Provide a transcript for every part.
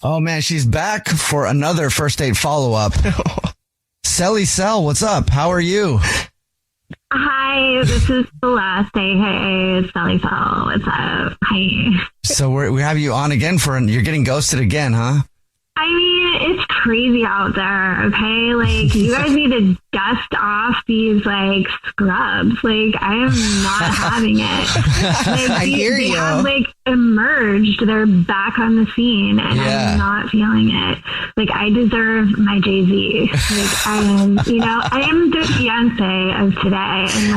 Oh, man, she's back for another first date follow-up. Celly, what's up? How are you? Hi, this is Celeste. Hey, it's Celly. What's up? Hi. So we have you on again you're getting ghosted again, huh? I mean, it's crazy out there, okay? Like, you guys need to dust off these, like, scrubs. Like, I am not having it. Like, I hear you. They have, like, emerged. They're back on the scene, and I'm not feeling it. Like, I deserve my Jay-Z. Like, I am the Beyonce of today, and,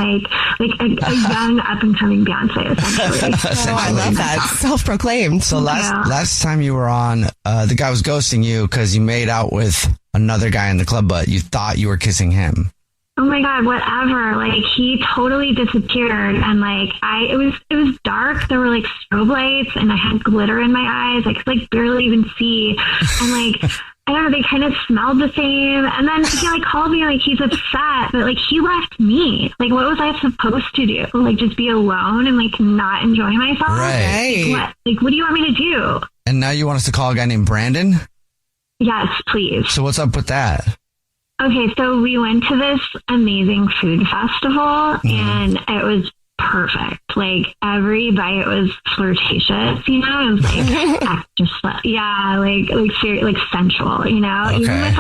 like a young, up-and-coming Beyonce, essentially. Oh, I love that. Self-proclaimed. So last time you were on, the guy was ghosting you because you made out with another guy in the club, but you thought you were kissing him. Oh my God, whatever. Like, he totally disappeared, and like it was dark. There were like strobe lights, and I had glitter in my eyes. I could like barely even see. And like, I don't know, they kind of smelled the same. And then he like called me like he's upset, but like he left me. Like, what was I supposed to do? Like, just be alone and like not enjoy myself? Right. Like, what do you want me to do? And now you want us to call a guy named Brandon? Yes, please. So what's up with that? Okay, so we went to this amazing food festival, and it was perfect. Like, every bite was flirtatious, you know? It was like extra, like sensual, you know? Okay. Even with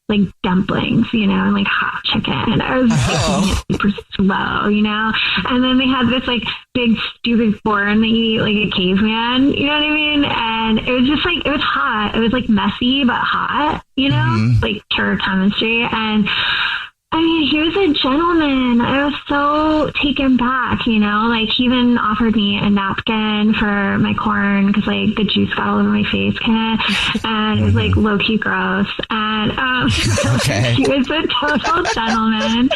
like dumplings, you know, and like hot chicken. And I was taking it super slow, you know? And then they had this like big stupid form that you eat like a caveman, you know what I mean? And it was just like, it was hot. It was like messy, but hot, you know? Like pure chemistry. And I mean, he was a gentleman. I was so taken back, you know, like he even offered me a napkin for my corn because like the juice got all over my face, and it was like low key gross. And he was a total gentleman,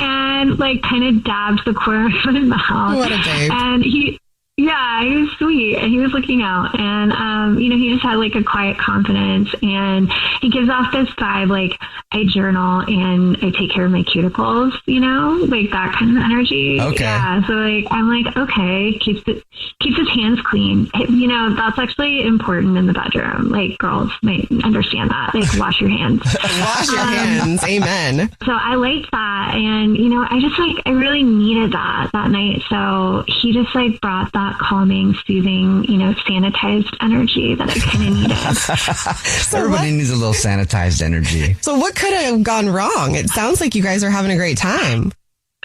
and like kind of dabbed the corner of my mouth. What a babe. And he was sweet, and he was looking out, and you know, he just had like a quiet confidence, and he gives off this vibe like I journal and I take care of my cuticles, you know, like that kind of energy. Okay. Yeah. So like I'm like, okay, keeps his hands clean. You know, that's actually important in the bedroom. Like, girls might understand that. Like, wash your hands. Wash your hands. Amen. So I liked that, and you know, I really needed that night. So he just like brought that calming, soothing, you know, sanitized energy that I kind of needed. Everybody needs a little sanitized energy. So what could have gone wrong? It sounds like you guys are having a great time.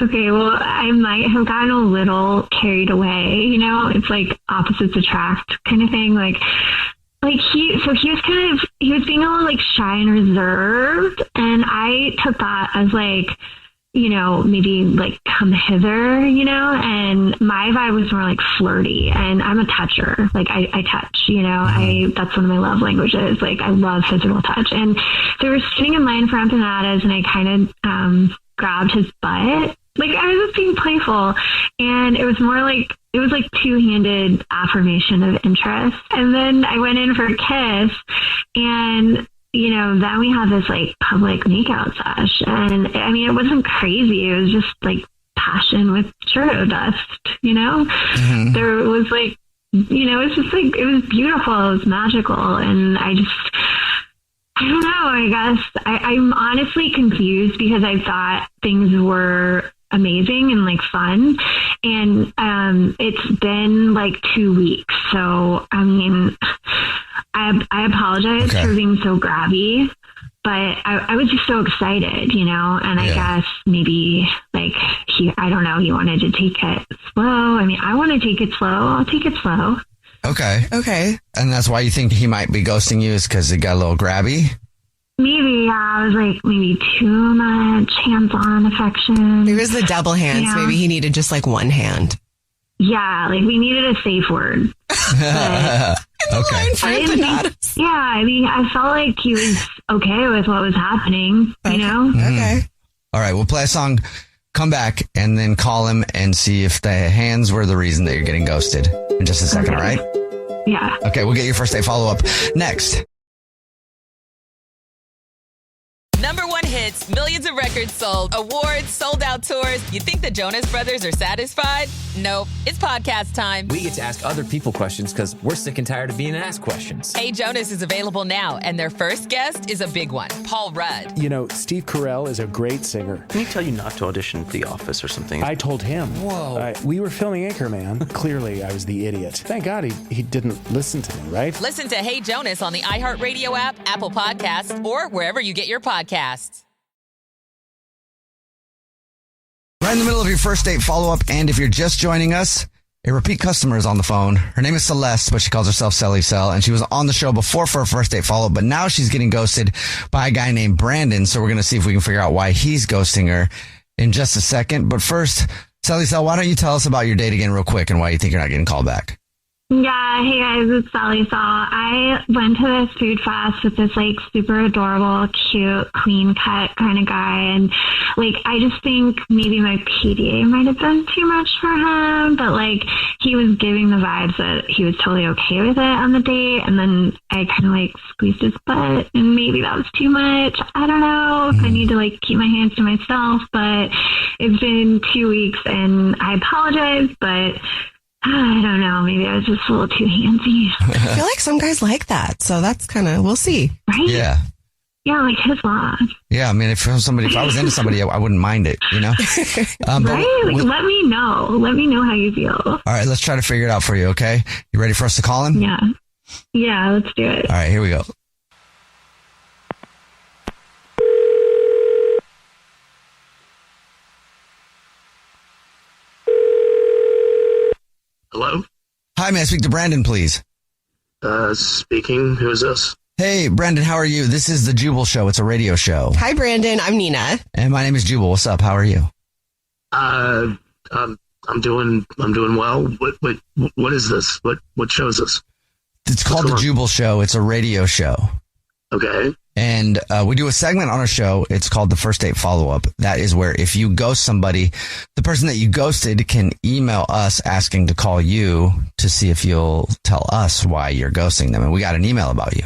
Okay, well, I might have gotten a little carried away, you know? It's like opposites attract kind of thing. Like he was being a little like shy and reserved, and I took that as like, you know, maybe like come hither, you know, and my vibe was more like flirty, and I'm a toucher. Like I touch, you know, that's one of my love languages. Like I love physical touch. And they were sitting in line for empanadas, and I kind of grabbed his butt. Like I was just being playful, and it was more like, it was like two-handed affirmation of interest. And then I went in for a kiss, and you know, then we had this like public makeout sesh, and I mean, it wasn't crazy. It was just like passion with churro dust, you know? There was like, you know, it's just like, it was beautiful. It was magical. And I don't know, I guess I'm honestly confused because I thought things were amazing and like fun, and it's been like 2 weeks, so I mean, I apologize for being so grabby, but I was just so excited, you know, and I guess maybe like I don't know, he wanted to take it slow. I mean, I want to take it slow. I'll take it slow. Okay. And that's why you think he might be ghosting you, is because it got a little grabby? Maybe, I was like maybe too much hands-on affection. It was the double hands. Yeah. Maybe he needed just like one hand. Yeah, like we needed a safe word. Okay. I mean, I felt like he was okay with what was happening, you know? Okay. All right, we'll play a song, come back, and then call him and see if the hands were the reason that you're getting ghosted in just a second, all right? Yeah. Okay, we'll get your first date follow-up next. #1 hit hits, millions of records sold, awards, sold-out tours. You think the Jonas Brothers are satisfied? Nope. It's podcast time. We get to ask other people questions because we're sick and tired of being asked questions. Hey Jonas is available now, and their first guest is a big one, Paul Rudd. You know, Steve Carell is a great singer. Didn't he tell you not to audition for The Office or something? I told him. Whoa. We were filming Anchorman. Clearly, I was the idiot. Thank God he didn't listen to me, right? Listen to Hey Jonas on the iHeartRadio app, Apple Podcasts, or wherever you get your podcasts. Right in the middle of your first date follow-up, and if you're just joining us, a repeat customer is on the phone. Her name is Celeste, but she calls herself Celly Cell, and she was on the show before for her first date follow-up, but now she's getting ghosted by a guy named Brandon, so we're going to see if we can figure out why he's ghosting her in just a second. But first, Celly Cell, why don't you tell us about your date again real quick and why you think you're not getting called back? Yeah, hey guys, it's Celly. So I went to this food fest with this like super adorable, cute, clean cut kind of guy, and like I just think maybe my PDA might have been too much for him, but like he was giving the vibes that he was totally okay with it on the date, and then I kind of like squeezed his butt, and maybe that was too much. I don't know if I need to like keep my hands to myself, but it's been 2 weeks, and I apologize, but I don't know. Maybe I was just a little too handsy. I feel like some guys like that. So that's kind of, we'll see. Right? Yeah. Yeah, like his loss. Yeah, I mean, if I was into somebody, I wouldn't mind it, you know? Right? Like, let me know. Let me know how you feel. All right, let's try to figure it out for you, okay? You ready for us to call him? Yeah. Yeah, let's do it. All right, here we go. Hello? Hi, may I speak to Brandon, please? Speaking. Who is this? Hey, Brandon, how are you? This is the Jubal Show. It's a radio show. Hi, Brandon. I'm Nina. And my name is Jubal. What's up? How are you? I'm doing well. What is this? What show is this? It's called the Jubal Show. It's a radio show. Okay. And we do a segment on our show. It's called the First Date Follow-Up. That is where if you ghost somebody, the person that you ghosted can email us asking to call you to see if you'll tell us why you're ghosting them. And we got an email about you.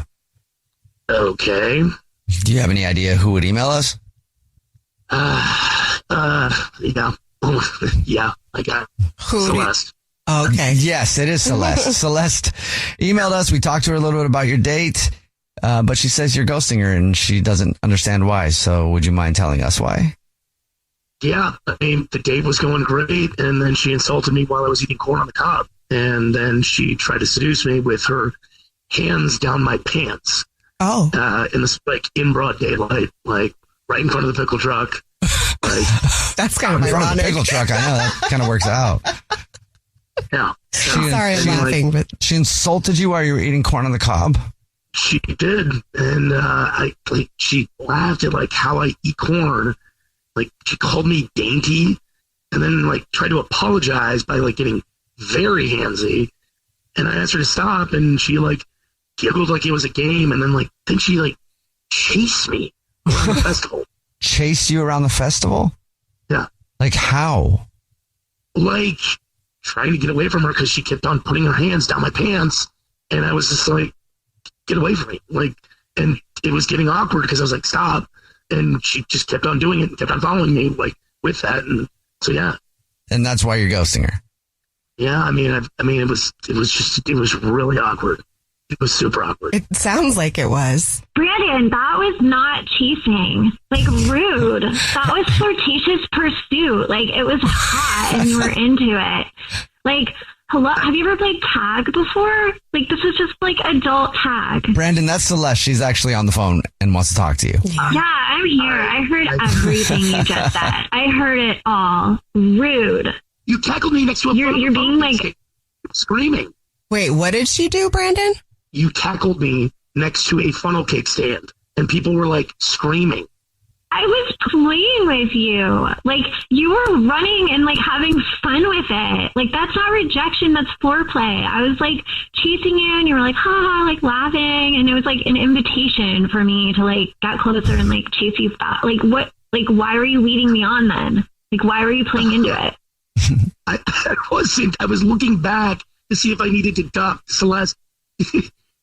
Okay. Do you have any idea who would email us? Yeah. Yeah, I got Celeste. Oh, okay. Yes, it is Celeste. Celeste emailed us. We talked to her a little bit about your date, but she says you're ghosting her and she doesn't understand why. So would you mind telling us why? Yeah, I mean, the date was going great, and then she insulted me while I was eating corn on the cob. And then she tried to seduce me with her hands down my pants. Oh. In this, like, in broad daylight, like, right in front of the pickle truck. Like, That's kind of In front of the ironic. pickle truck. I know that kind of works out. yeah. Sorry, I'm laughing, but She insulted you while you were eating corn on the cob? She did, and she laughed at like how I eat corn. Like she called me dainty, and then like tried to apologize by like getting very handsy. And I asked her to stop, and she like giggled like it was a game, and then she like chased me around the festival. Chased you around the festival? Yeah, Like how? like trying to get away from her because she kept on putting her hands down my pants, and I was just like, get away from me. Like, and it was getting awkward because I was like, stop. And she just kept on doing it and kept on following me like with that. And so, yeah. And that's why you're ghosting her? Yeah. I mean, it was really awkward. It was super awkward. it sounds like it was. Brandon, that was not chasing. Like, rude. That was flirtatious pursuit. Like, it was hot and you were into it. Like, hello, have you ever played tag before? Like, this is just like adult tag. Brandon, that's Celeste. She's actually on the phone and wants to talk to you. Yeah, I'm here. I heard everything you just said. I heard it all. Rude. You tackled me next to a You're being like, screaming. Wait, what did she do, Brandon? You tackled me next to a funnel cake stand, and people were like screaming. I was playing with you. Like, you were running and like having fun with it. Like, that's not rejection, that's foreplay. I was like chasing you and you were like, ha ha, like laughing. And it was like an invitation for me to like get closer and like chase you back. Like, what, like, why were you leading me on then? Like, why were you playing into it? I wasn't. I was looking back to see if I needed to duck. Celeste,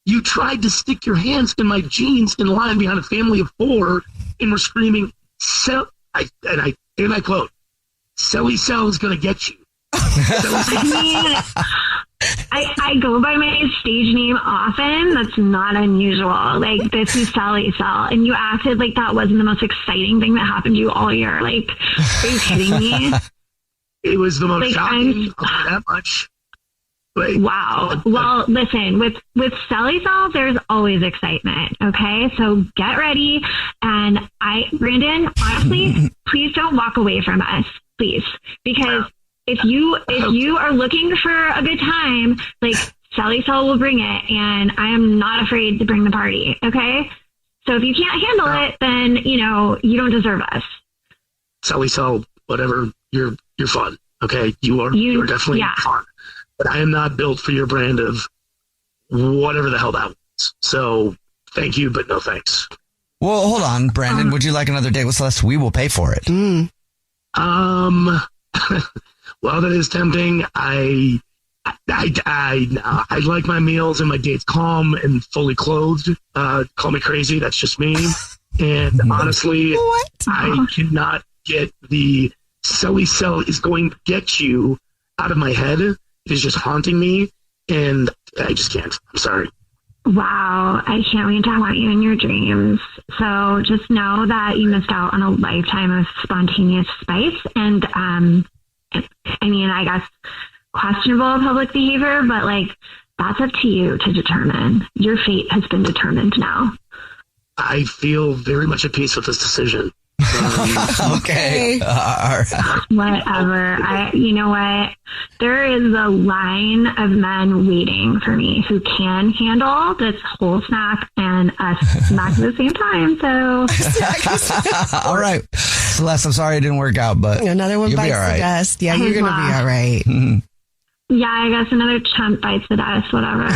you tried to stick your hands in my jeans in line behind a family of four and were screaming, So I quote, Celly Cell is going to get you. I go by my stage name often. That's not unusual. Like, this is Celly Cell. And you acted like that wasn't the most exciting thing that happened to you all year. Like, are you kidding me? It was the most shocking. I'll say that much. But, wow. Well, listen, with Celly Cell, there's always excitement. Okay, so get ready. And Brandon, honestly, please don't walk away from us, please, because if you are looking for a good time, like, Celly Cell will bring it, and I am not afraid to bring the party. Okay, so if you can't handle it, then you don't deserve us. Celly Cell, whatever, you're fun. Okay, you're definitely fun. But I am not built for your brand of whatever the hell that was. So thank you, but no thanks. Well, hold on, Brandon. Would you like another date with Celeste? We will pay for it. Well, that is tempting. I like my meals and my dates calm and fully clothed. Call me crazy. That's just me. And honestly, I cannot get the Celly Cell is going to get you out of my head. It is just haunting me, and I just can't. I'm sorry. Wow, I can't wait to haunt you in your dreams. So just know that you missed out on a lifetime of spontaneous spice and, I guess questionable public behavior, but like, that's up to you to determine. Your fate has been determined now. I feel very much at peace with this decision. Okay. Whatever. You know what? There is a line of men waiting for me who can handle this whole snack and us snack at the same time. So, all right, Celeste. I'm sorry it didn't work out, but another one you'll bites be all right. the dust. Yeah, you're gonna be all right. Yeah, I guess another chump bites the dust. Whatever.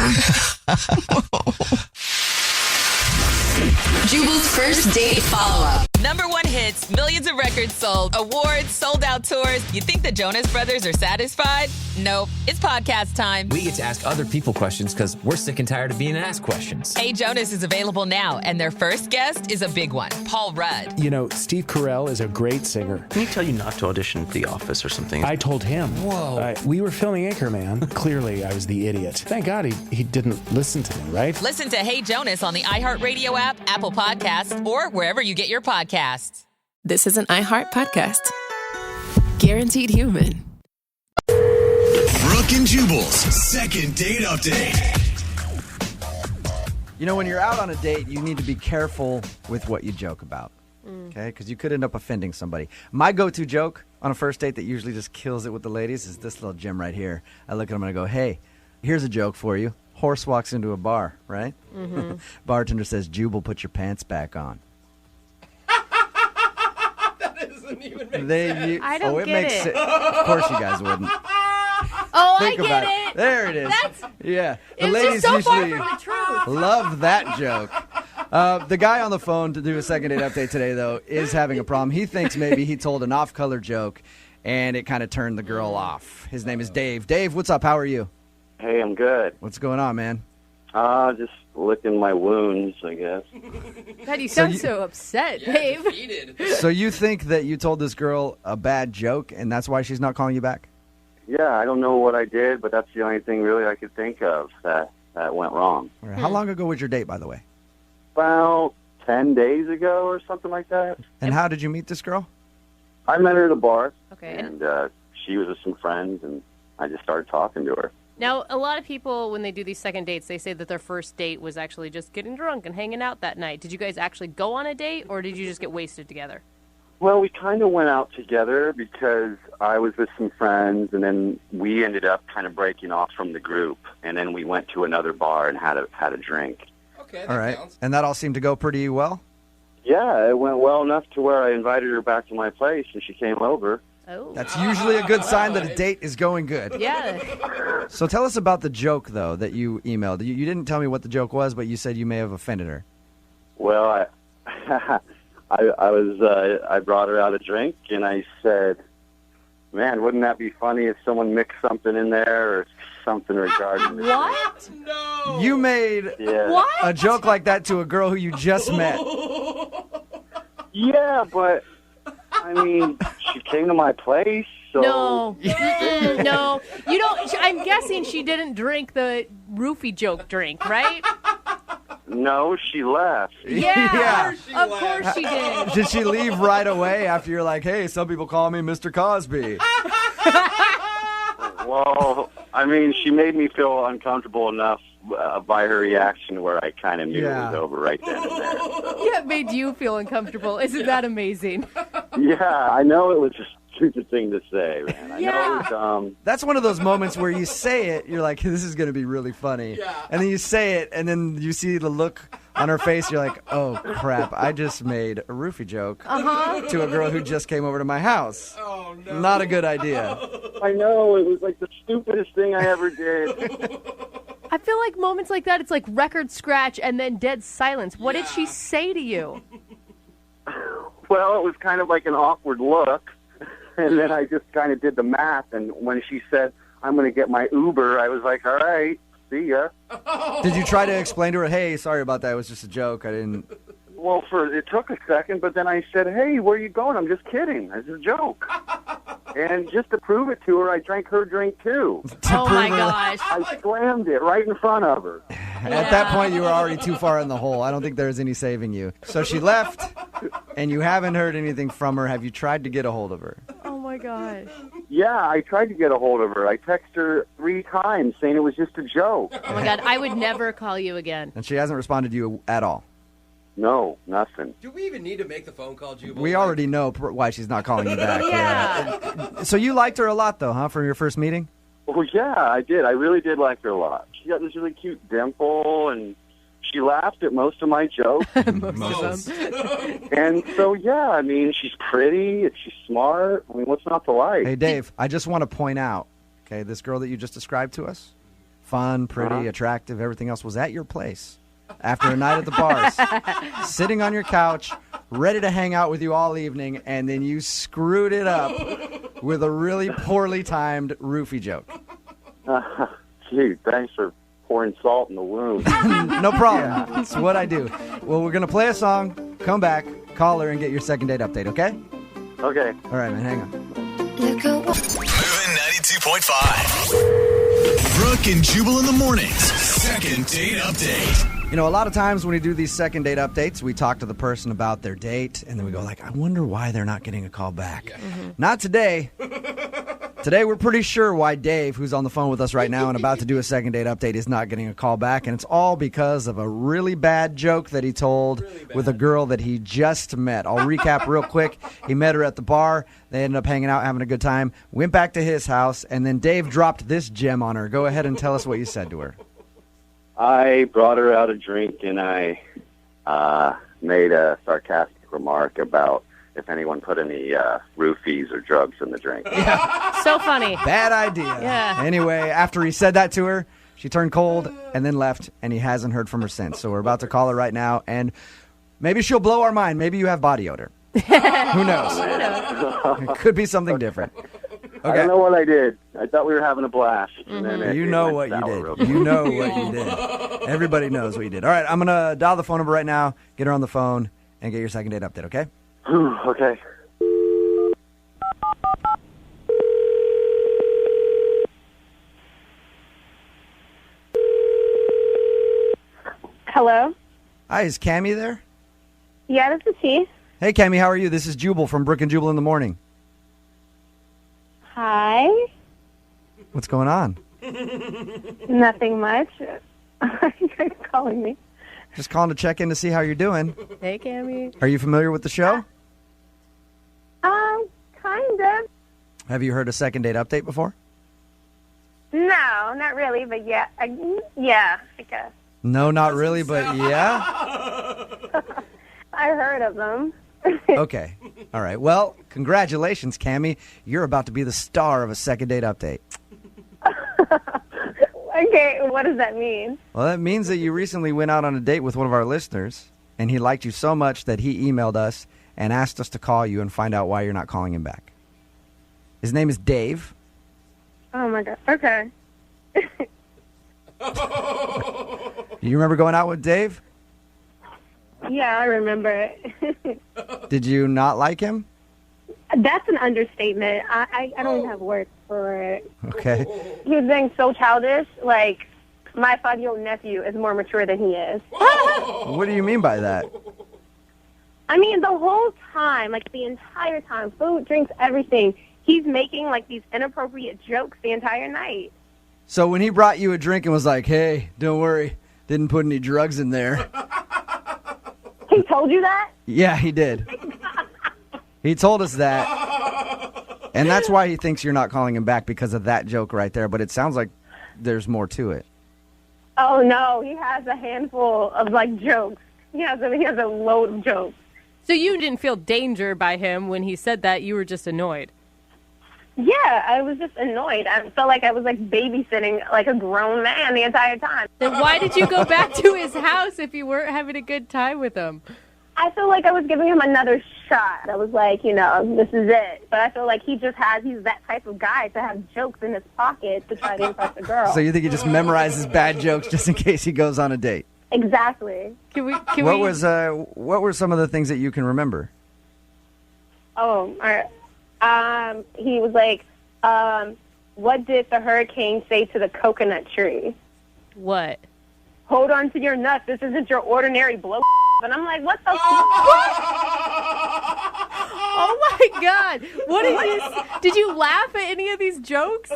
Jubal's first date follow-up. #1 hits, millions of records sold, awards, sold out tours. You think the Jonas Brothers are satisfied? Nope. It's podcast time. We get to ask other people questions because we're sick and tired of being asked questions. Hey Jonas is available now, and their first guest is a big one, Paul Rudd. You know, Steve Carell is a great singer. Can he tell you not to audition for The Office or something? I told him. Whoa. We were filming Anchorman. Clearly, I was the idiot. Thank God he didn't listen to me, right? Listen to Hey Jonas on the iHeartRadio app, Apple Podcasts, or wherever you get your podcasts. This is an iHeart podcast. Guaranteed human. Brooke and Jubal's second date update. You know, when you're out on a date, you need to be careful with what you joke about. Okay? Because you could end up offending somebody. My go-to joke on a first date that usually just kills it with the ladies is this little gem right here. I look at them and I go, hey, here's a joke for you. Horse walks into a bar, right? Mm-hmm. Bartender says, Jubal, put your pants back on. That doesn't even make sense. I don't get makes it. sense. Of course you guys wouldn't. Oh, Think I about get it. There it is. Yeah. The It's ladies just so far usually from the truth. love that joke. The guy on the phone to do a second date update today, though, is having a problem. He thinks maybe he told an off-color joke, and it kind of turned the girl off. His name is Dave. Dave, what's up? How are you? Hey, I'm good. What's going on, man? Just licking my wounds, I guess. God, you sound so upset, Dave. So you think that you told this girl a bad joke, and that's why she's not calling you back? Yeah, I don't know what I did, but that's the only thing really I could think of that went wrong. All right. How long ago was your date, by the way? About 10 days ago or something like that. And how did you meet this girl? I met her at a bar, Okay. and she was with some friends, and I just started talking to her. Now, a lot of people, when they do these second dates, they say that their first date was actually just getting drunk and hanging out that night. Did you guys actually go on a date, or did you just get wasted together? Well, we kind of went out together because I was with some friends, and then we ended up kind of breaking off from the group, and then we went to another bar and had a drink. Okay, all right. Counts. And that all seemed to go pretty well? Yeah, it went well enough to where I invited her back to my place, and she came over. Oh. That's usually a good sign that a date is going good. Yeah. So tell us about the joke, though, that you emailed. You didn't tell me what the joke was, but you said you may have offended her. Well, I brought her out a drink, and I said, man, wouldn't that be funny if someone mixed something in there or something regarding the What? No. You made Yeah. a joke like that to a girl who you just met. Yeah, but I mean, she came to my place, so No. No. You don't. I'm guessing she didn't drink the roofie joke drink, right? no, she left. Yeah. Of course she did. Did she leave right away after you're like, hey, some people call me Mr. Cosby? Well, I mean, she made me feel uncomfortable enough by her reaction where I kind of knew it was over right then and there. So. Yeah, it made you feel uncomfortable. Isn't that amazing? Yeah, I know it was a stupid thing to say, man. I know it was dumb. That's one of those moments where you say it, you're like, this is going to be really funny. Yeah. And then you say it, and then you see the look on her face, you're like, oh, crap, I just made a roofie joke to a girl who just came over to my house. Oh, no. Not a good idea. I know, it was like the stupidest thing I ever did. I feel like moments like that, it's like record scratch and then dead silence. What did she say to you? Well, it was kind of like an awkward look. And then I just kind of did the math. And when she said, I'm going to get my Uber, I was like, all right, see ya. Did you try to explain to her, hey, sorry about that, it was just a joke, I didn't... Well, it took a second, but then I said, hey, where are you going? I'm just kidding. It's a joke. And just to prove it to her, I drank her drink, too. Oh, my gosh. I slammed it right in front of her. At that point, you were already too far in the hole. I don't think there's any saving you. So she left, and you haven't heard anything from her. Have you tried to get a hold of her? Oh, my gosh. Yeah, I tried to get a hold of her. I texted her 3 times saying it was just a joke. Oh, my God. I would never call you again. And she hasn't responded to you at all? No, nothing. Do we even need to make the phone call, Jubal? We already know why she's not calling you back. Yeah. So you liked her a lot, though, huh, from your first meeting? Oh, yeah, I did. I really did like her a lot. She got this really cute dimple, and she laughed at most of my jokes. Most of them. And so, yeah, I mean, she's pretty, and she's smart. I mean, what's not to like? Hey, Dave, I just want to point out, okay, this girl that you just described to us, fun, pretty, attractive, everything else, was at your place after a night at the bars, sitting on your couch, ready to hang out with you all evening, and then you screwed it up with a really poorly timed roofie joke. Gee, thanks for pouring salt in the wound. No problem. That's what I do. Well, we're going to play a song, come back, call her, and get your second date update, okay? Okay. All right, man, hang on. Moving 92.5. Brooke and Jubal in the mornings. Second date update. You know, a lot of times when we do these second date updates, we talk to the person about their date, and then we go like, I wonder why they're not getting a call back. Yeah. Mm-hmm. Not today. Today, we're pretty sure why Dave, who's on the phone with us right now and about to do a second date update, is not getting a call back, and it's all because of a really bad joke that he told with a girl that he just met. I'll recap real quick. He met her at the bar. They ended up hanging out, having a good time, went back to his house, and then Dave dropped this gem on her. Go ahead and tell us what you said to her. I brought her out a drink, and I made a sarcastic remark about if anyone put any roofies or drugs in the drink. Yeah. So funny. Bad idea. Yeah. Anyway, after he said that to her, she turned cold and then left, and he hasn't heard from her since. So we're about to call her right now, and maybe she'll blow our mind. Maybe you have body odor. Who knows? It could be something different. Okay. I don't know what I did. I thought we were having a blast. And then you know what you did. You know what you did. Everybody knows what you did. All right, I'm going to dial the phone number right now, get her on the phone, and get your second date update, okay? Okay. Hello? Hi, is Cammie there? Yeah, this is she. Hey, Cammie, how are you? This is Jubal from Brooke and Jubal in the morning. Hi. What's going on? Nothing much. Are you guys calling me? Just calling to check in to see how you're doing. Hey, Cammie. Are you familiar with the show? Kind of. Have you heard a second date update before? No, not really, but yeah. I guess. No, not really, but yeah? I heard of them. Okay. All right. Well, congratulations, Cammie. You're about to be the star of a second date update. Okay, what does that mean? Well, that means that you recently went out on a date with one of our listeners, and he liked you so much that he emailed us and asked us to call you and find out why you're not calling him back. His name is Dave. Oh, my God. Okay. Do you remember going out with Dave? Yeah, I remember it. Did you not like him? That's an understatement. I don't even have words for it. Okay. He was being so childish. Like, my 5-year-old nephew is more mature than he is. What do you mean by that? I mean, the whole time, like the entire time, food, drinks, everything, he's making like these inappropriate jokes the entire night. So when he brought you a drink and was like, hey, don't worry, didn't put any drugs in there. He told you that? Yeah, he did. He told us that. And that's why he thinks you're not calling him back, because of that joke right there. But it sounds like there's more to it. Oh, no, he has a handful of like jokes. He has a load of jokes. So you didn't feel danger by him when he said that, you were just annoyed? Yeah, I was just annoyed. I felt like I was like babysitting like a grown man the entire time. Then why did you go back to his house if you weren't having a good time with him? I feel like I was giving him another shot. I was like, this is it. But I feel like he's that type of guy to have jokes in his pocket to try to impress a girl. So you think he just memorizes bad jokes just in case he goes on a date? Exactly. What were some of the things that you can remember? Oh, all right. He was like, what did the hurricane say to the coconut tree? What? Hold on to your nuts. This isn't your ordinary blow. And I'm like, what the fuck? Oh, my God. Did you laugh at any of these jokes?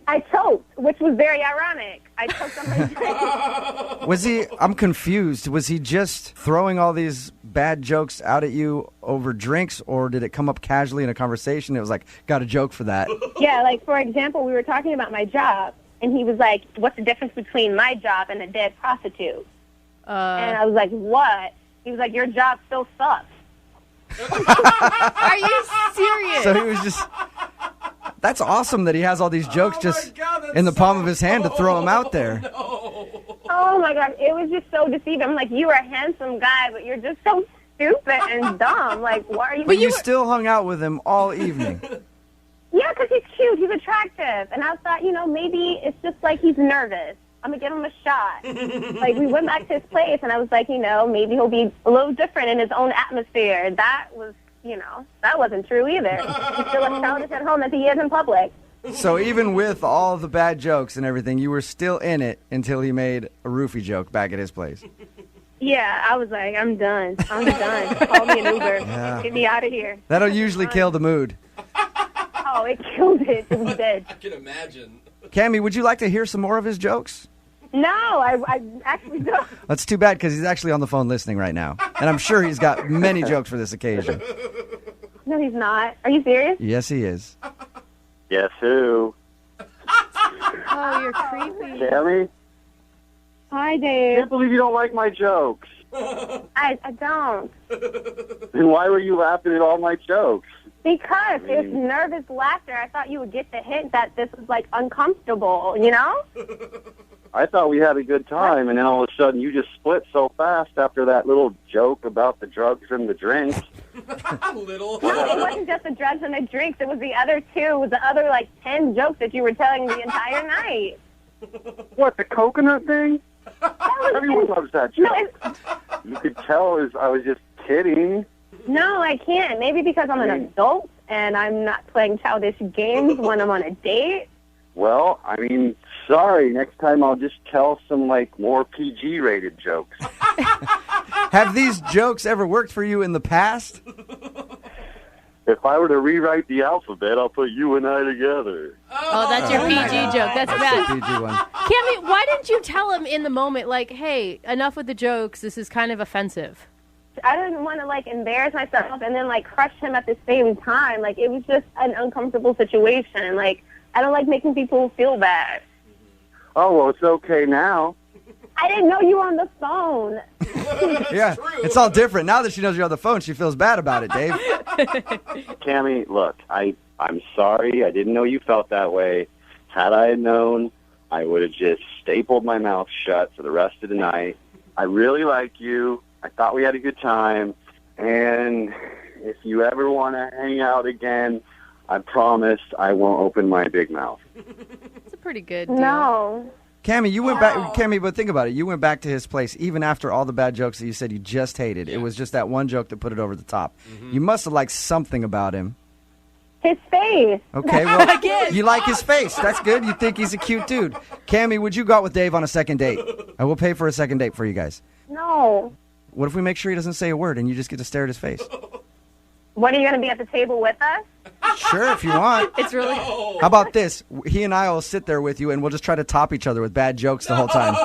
I choked, which was very ironic. I choked on my drink. I'm confused. Was he just throwing all these bad jokes out at you over drinks, or did it come up casually in a conversation? It was like, got a joke for that. Yeah, like, for example, we were talking about my job, and he was like, what's the difference between my job and a dead prostitute? And I was like, what? He was like, your job still sucks. Are you serious? So he was just... That's awesome that he has all these jokes in the palm of his hand to throw them out there. Oh, my God. It was just so deceiving. I'm like, you are a handsome guy, but you're just so stupid and dumb. Like, why are you... But you still hung out with him all evening. Yeah, because he's cute. He's attractive. And I thought, maybe it's just like he's nervous. I'm going to give him a shot. Like, we went back to his place, and I was like, maybe he'll be a little different in his own atmosphere. That was, that wasn't true either. He's still as childish at home as he is in public. So even with all the bad jokes and everything, you were still in it until he made a roofie joke back at his place. Yeah, I was like, I'm done. I'm done. Call me an Uber. Yeah. Get me out of here. That'll usually kill the mood. Oh, it killed it. It was dead. I can imagine. Cammie, would you like to hear some more of his jokes? No, I actually don't. That's too bad, because he's actually on the phone listening right now. And I'm sure he's got many jokes for this occasion. No, he's not. Are you serious? Yes, he is. Guess who? Oh, you're creepy. Celly? Hi, I Dave. can't believe you don't like my jokes. I don't. Then why were you laughing at all my jokes? Because it's nervous laughter. I thought you would get the hint that this was, like, uncomfortable, I thought we had a good time, and then all of a sudden you just split so fast after that little joke about the drugs and the drinks. Little? No, it wasn't just the drugs and the drinks. It was the other two. It was the other, 10 jokes that you were telling the entire night. What, the coconut thing? Everyone loves that joke. No, you could tell I was just kidding. No, I can't. Maybe because I'm an adult and I'm not playing childish games when I'm on a date. Well, sorry. Next time I'll just tell some, more PG-rated jokes. Have these jokes ever worked for you in the past? If I were to rewrite the alphabet, I'll put you and I together. Oh, that's your PG joke. That's bad. The PG one. Cammie, why didn't you tell him in the moment, hey, enough with the jokes. This is kind of offensive. I didn't want to, embarrass myself and then, crush him at the same time. It was just an uncomfortable situation. I don't like making people feel bad. Oh, well, it's okay now. I didn't know you were on the phone. Yeah, it's all different. Now that she knows you're on the phone, she feels bad about it, Dave. Cammie, look, I'm sorry. I didn't know you felt that way. Had I known, I would have just stapled my mouth shut for the rest of the night. I really like you. I thought we had a good time. And if you ever want to hang out again, I promise I won't open my big mouth. It's a pretty good deal. No. Cammy, you went back. Cammy, but think about it. You went back to his place even after all the bad jokes that you said you just hated. It was just that one joke that put it over the top. You must have liked something about him. His face. Okay, well, you like his face. That's good. You think he's a cute dude. Cammy, would you go out with Dave on a second date? I will pay for a second date for you guys. No. What if we make sure he doesn't say a word and you just get to stare at his face? When are you going to be at the table with us? Sure, if you want. It's really... How about this? He and I will sit there with you, and we'll just try to top each other with bad jokes the whole time.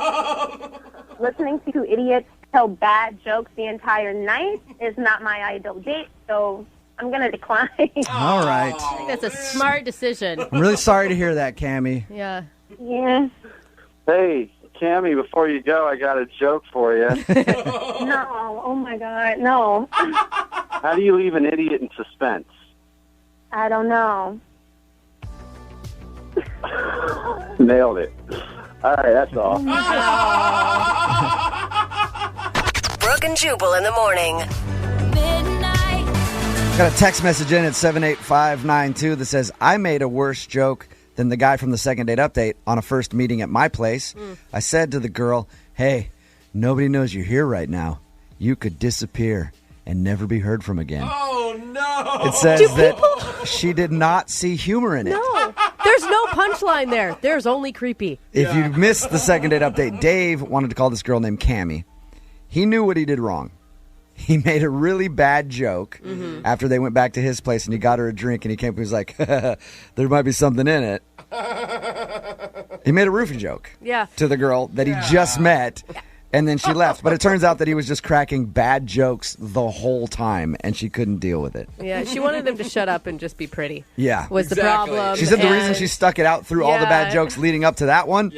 Listening to idiots tell bad jokes the entire night is not my ideal date, so I'm going to decline. All right. I think that's a smart decision. I'm really sorry to hear that, Cammy. Yeah. Yeah. Hey, Cammy, before you go, I got a joke for you. No. Oh, my God. No. How do you leave an idiot in suspense? I don't know. Nailed it. All right, that's all. Brooke and Jubal in the morning. Got a text message in at 78592 that says, I made a worse joke than the guy from the second date update on a first meeting at my place. I said to the girl, hey, nobody knows you're here right now. You could disappear and never be heard from again. Oh, no. It says that she did not see humor in it. No. There's no punchline there. There's only creepy. If you missed the second date update, Dave wanted to call this girl named Cammy. He knew what he did wrong. He made a really bad joke after they went back to his place and he got her a drink and he came up and was like, there might be something in it. He made a roofie joke to the girl that he just met. And then she left. But it turns out that he was just cracking bad jokes the whole time, and she couldn't deal with it. Yeah, she wanted him to shut up and just be pretty. Yeah. Was the problem. She said the reason she stuck it out through all the bad jokes leading up to that one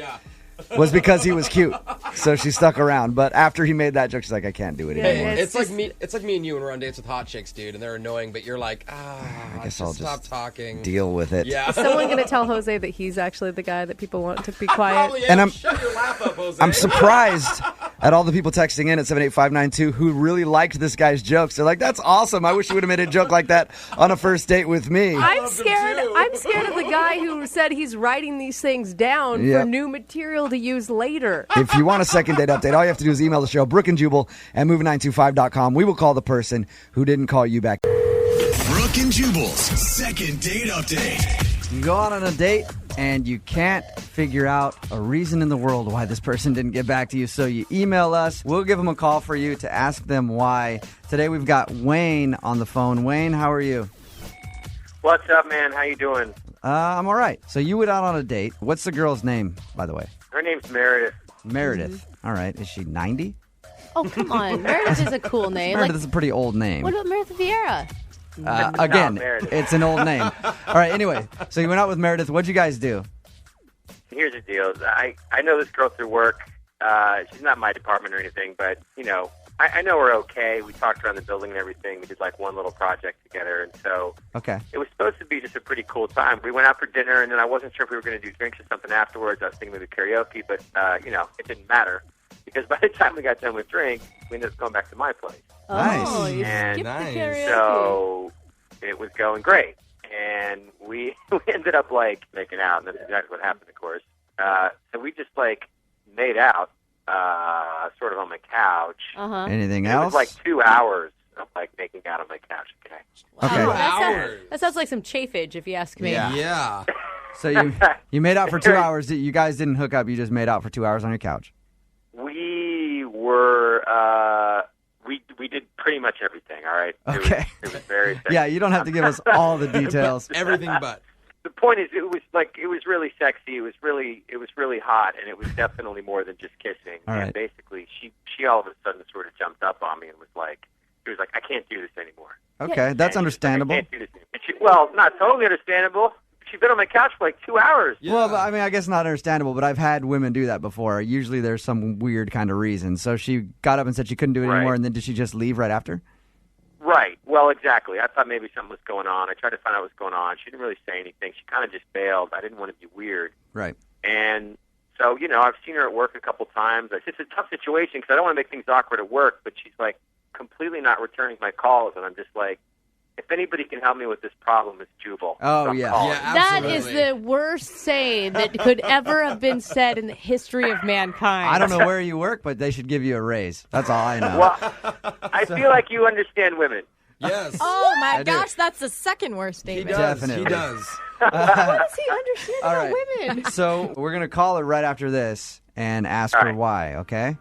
was because he was cute. So she stuck around. But after he made that joke, she's like, I can't do it anymore. It's like me and you when we're on dates with hot chicks, dude, and they're annoying, but you're like, I guess I'll stop just talking. Deal with it. Yeah. Is someone going to tell Jose that he's actually the guy that people want to be quiet? And Shut your laugh up, Jose. I'm surprised at all the people texting in at 78592 who really liked this guy's jokes. They're like, that's awesome. I wish you would have made a joke like that on a first date with me. I'm scared of the guy who said he's writing these things down for new material to use later. If you want a second date update, all you have to do is email the show, Brooke and Jubal at move925.com. We will call the person who didn't call you back. Brooke and Jubal's second date update. You go out on a date and you can't figure out a reason in the world why this person didn't get back to you, so you email us. We'll give them a call for you to ask them why. Today we've got Wayne on the phone. Wayne, how are you? What's up, man? How you doing? I'm all right. So you went out on a date. What's the girl's name, by the way? Her name's Meredith. Meredith. All right. Is she 90? Oh, come on. Meredith is a cool name. Meredith is a pretty old name. What about Meredith Vieira? Again, Meredith. it's an old name. All right, anyway, so you went out with Meredith. What'd you guys do? Here's the deal. I know this girl through work. She's not my department or anything, but, you know, I know her okay. We talked around the building and everything. We did, like, one little project together, and so it was supposed to be just a pretty cool time. We went out for dinner, and then I wasn't sure if we were going to do drinks or something afterwards. I was thinking maybe karaoke, but, you know, it didn't matter because by the time we got done with drinks, we ended up going back to my place. Oh, you and skipped the karaoke. So it was going great. And we ended up, like, making out, and that's exactly what happened, of course. So we just, like, made out sort of on my couch. Anything It else? was like 2 hours of, like, making out on my couch. Okay. That sounds like some chafage, if you ask me. Yeah. So you made out for 2 hours. You guys didn't hook up. You just made out for 2 hours on your couch. We were, we did pretty much everything, all right? Okay. It was very sexy. Yeah, you don't have to give us all the details. Everything but. The point is, it was really sexy. It was really hot, and it was definitely more than just kissing. All and right. basically, she all of a sudden sort of jumped up on me and was like, I can't do this anymore. Okay, that's understandable. I can't do this anymore. And well, not totally understandable. She's been on my couch for like 2 hours. Well, I mean, I guess not understandable, but I've had women do that before. Usually there's some weird kind of reason. So she got up and said she couldn't do it anymore, and then did she just leave right after? Right. Well, exactly. I thought maybe something was going on. I tried to find out what was going on. She didn't really say anything. She kind of just bailed. I didn't want to be weird. Right. And so, you know, I've seen her at work a couple times. It's a tough situation because I don't want to make things awkward at work, but she's like completely not returning my calls, and I'm just like, if anybody can help me with this problem, it's Jubal. Oh, So I'm yeah. calling. Yeah, That is the worst saying that could ever have been said in the history of mankind. I don't know where you work, but they should give you a raise. That's all I know. Well, I feel like you understand women. Yes. Oh my I do. gosh, that's the second worst He statement. does. Definitely. He does. What does he understand All about right. women? So we're going to call her right after this and ask All her right. why, okay?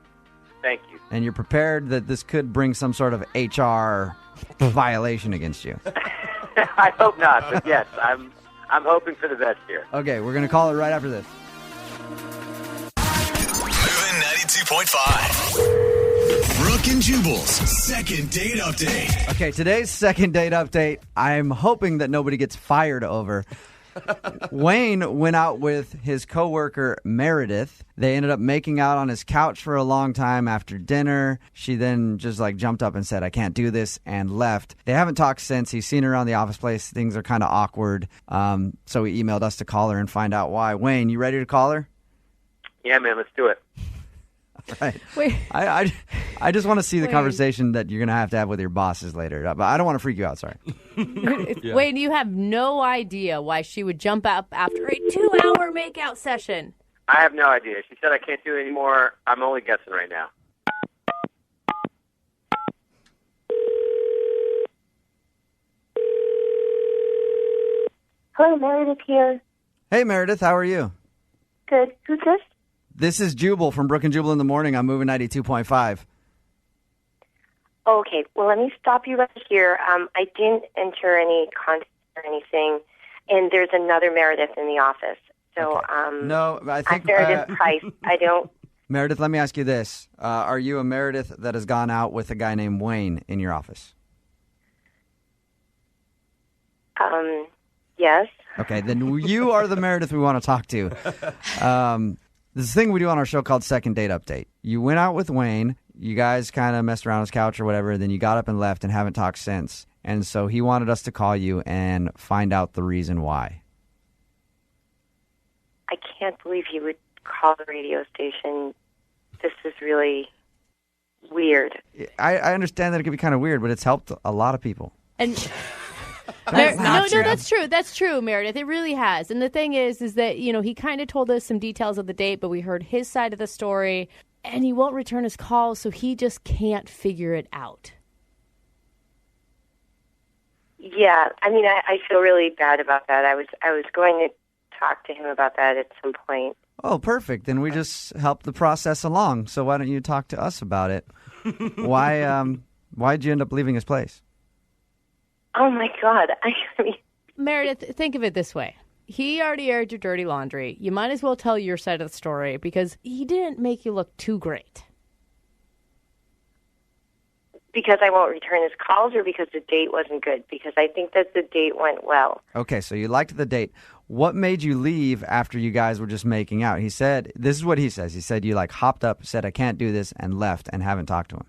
Thank you. And you're prepared that this could bring some sort of HR violation against you. I hope not, but yes, I'm hoping for the best here. Okay, we're going to call her right after this. Moving 92.5. Brooke and Jubal's second date update. Okay, today's second date update, I'm hoping that nobody gets fired over. Wayne went out with his coworker Meredith. They ended up making out on his couch for a long time after dinner. She then just jumped up and said, "I can't do this," and left. They haven't talked since. He's seen her around the office place. Things are kind of awkward. So he emailed us to call her and find out why. Wayne, you ready to call her? Yeah, man, let's do it. Right. Wait. I just want to see the Wayne. conversation that you're going to have with your bosses later. But I don't want to freak you out, sorry. Wayne, you have no idea why she would jump up after a 2-hour makeout session. I have no idea. She said I can't do it anymore. I'm only guessing right now. Hello, Meredith here. Hey, Meredith, how are you? Good. Who's this? This is Jubal from Brooke and Jubal in the Morning. I'm moving 92.5. Okay, well, let me stop you right here. I didn't enter any contact or anything, and there's another Meredith in the office. So, No, I think... I'm Meredith Price. I don't... Meredith, let me ask you this. Are you a Meredith that has gone out with a guy named Wayne in your office? Yes. Okay, then you are the Meredith we want to talk to. This thing we do on our show called Second Date Update. You went out with Wayne. You guys kind of messed around on his couch or whatever. Then you got up and left and haven't talked since. And so he wanted us to call you and find out the reason why. I can't believe you would call the radio station. This is really weird. I understand that it could be kind of weird, but it's helped a lot of people. And That's not true. No, that's true. That's true, Meredith. It really has. And the thing is that, he kind of told us some details of the date, but we heard his side of the story, and he won't return his calls, so he just can't figure it out. Yeah, I mean, I feel really bad about that. I was going to talk to him about that at some point. Oh, perfect. Then we just help the process along. So why don't you talk to us about it? Why'd you end up leaving his place? Oh, my God. I mean... Meredith, think of it this way. He already aired your dirty laundry. You might as well tell your side of the story because he didn't make you look too great. Because I won't return his calls or because the date wasn't good? Because I think that the date went well. Okay, so you liked the date. What made you leave after you guys were just making out? He said, this is what he says. He said you hopped up, said, "I can't do this," and left and haven't talked to him.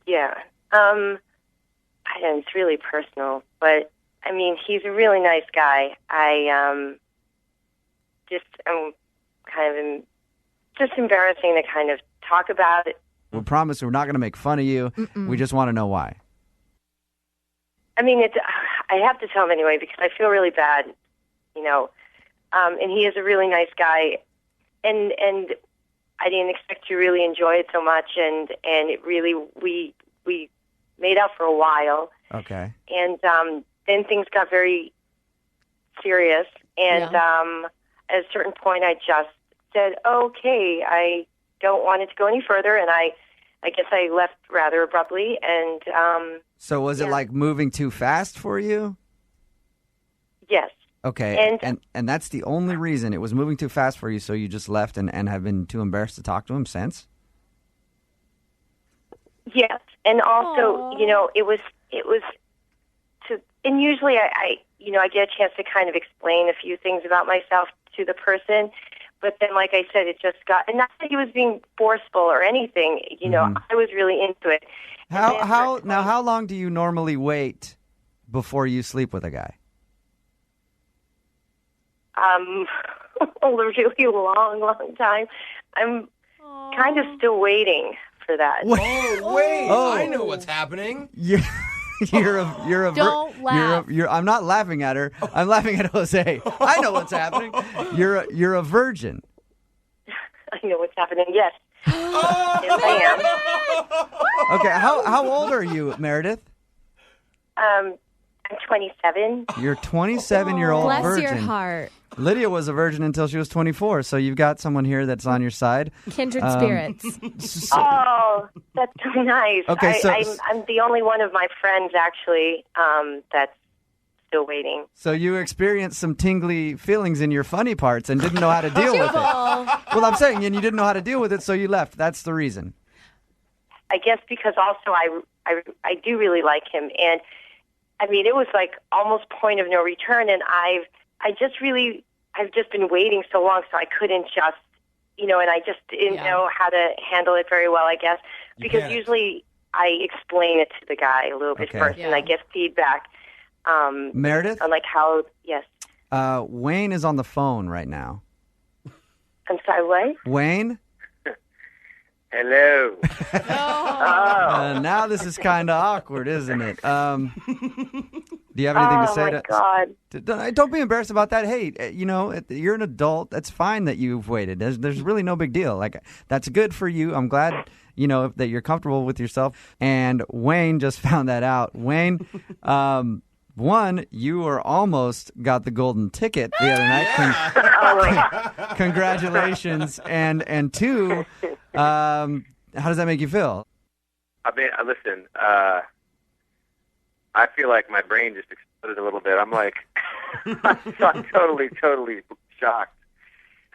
Yeah. It's really personal, but I mean, he's a really nice guy. I'm just embarrassing to kind of talk about it. We promise we're not going to make fun of you. We just want to know why. I mean, I have to tell him anyway because I feel really bad, and he is a really nice guy, and I didn't expect to really enjoy it so much, and it really, we made out for a while. Okay. And then things got very serious. And at a certain point, I just said, okay, I don't want it to go any further. And I guess I left rather abruptly. And so was it moving too fast for you? Yes. Okay. And that's the only reason it was moving too fast for you. So you just left and have been too embarrassed to talk to him since? Yes. And also, it was to, and usually I get a chance to kind of explain a few things about myself to the person, but then, like I said, it just got, and not that he was being forceful or anything, I was really into it. How long do you normally wait before you sleep with a guy? A really long time. I'm kind of still waiting for that. Oh, wait. Oh. I know what's happening. You're a Don't laugh. I'm not laughing at her. I'm laughing at Jose. I know what's happening. You're a virgin. I know what's happening. Yes. Oh. Yes, I am. Okay, how old are you, Meredith? I'm 27. You're 27-year-old Bless virgin. your heart. Lydia was a virgin until she was 24, so you've got someone here that's on your side. Kindred spirits. Oh, that's so nice. Okay, so I'm the only one of my friends, actually, that's still waiting. So you experienced some tingly feelings in your funny parts and didn't know how to deal with it. Well, I'm saying, and you didn't know how to deal with it, so you left. That's the reason. I guess because also I do really like him, and I mean it was like almost point of no return, and I've just been waiting so long, so I couldn't just, and I just didn't know how to handle it very well, I guess, because usually I explain it to the guy a little bit first, and I get feedback. Meredith? On like how, yes. Wayne is on the phone right now. I'm sorry, what? Wayne? Hello. Now this is kind of awkward, isn't it? Do you have anything to say? Oh, my God. Don't be embarrassed about that. Hey, you're an adult. That's fine that you've waited. There's really no big deal. Like, that's good for you. I'm glad, that you're comfortable with yourself. And Wayne just found that out. Wayne, one, you were almost got the golden ticket the other night. Congratulations. And two, how does that make you feel? I mean, listen, I feel like my brain just exploded a little bit. I'm like, I'm totally shocked.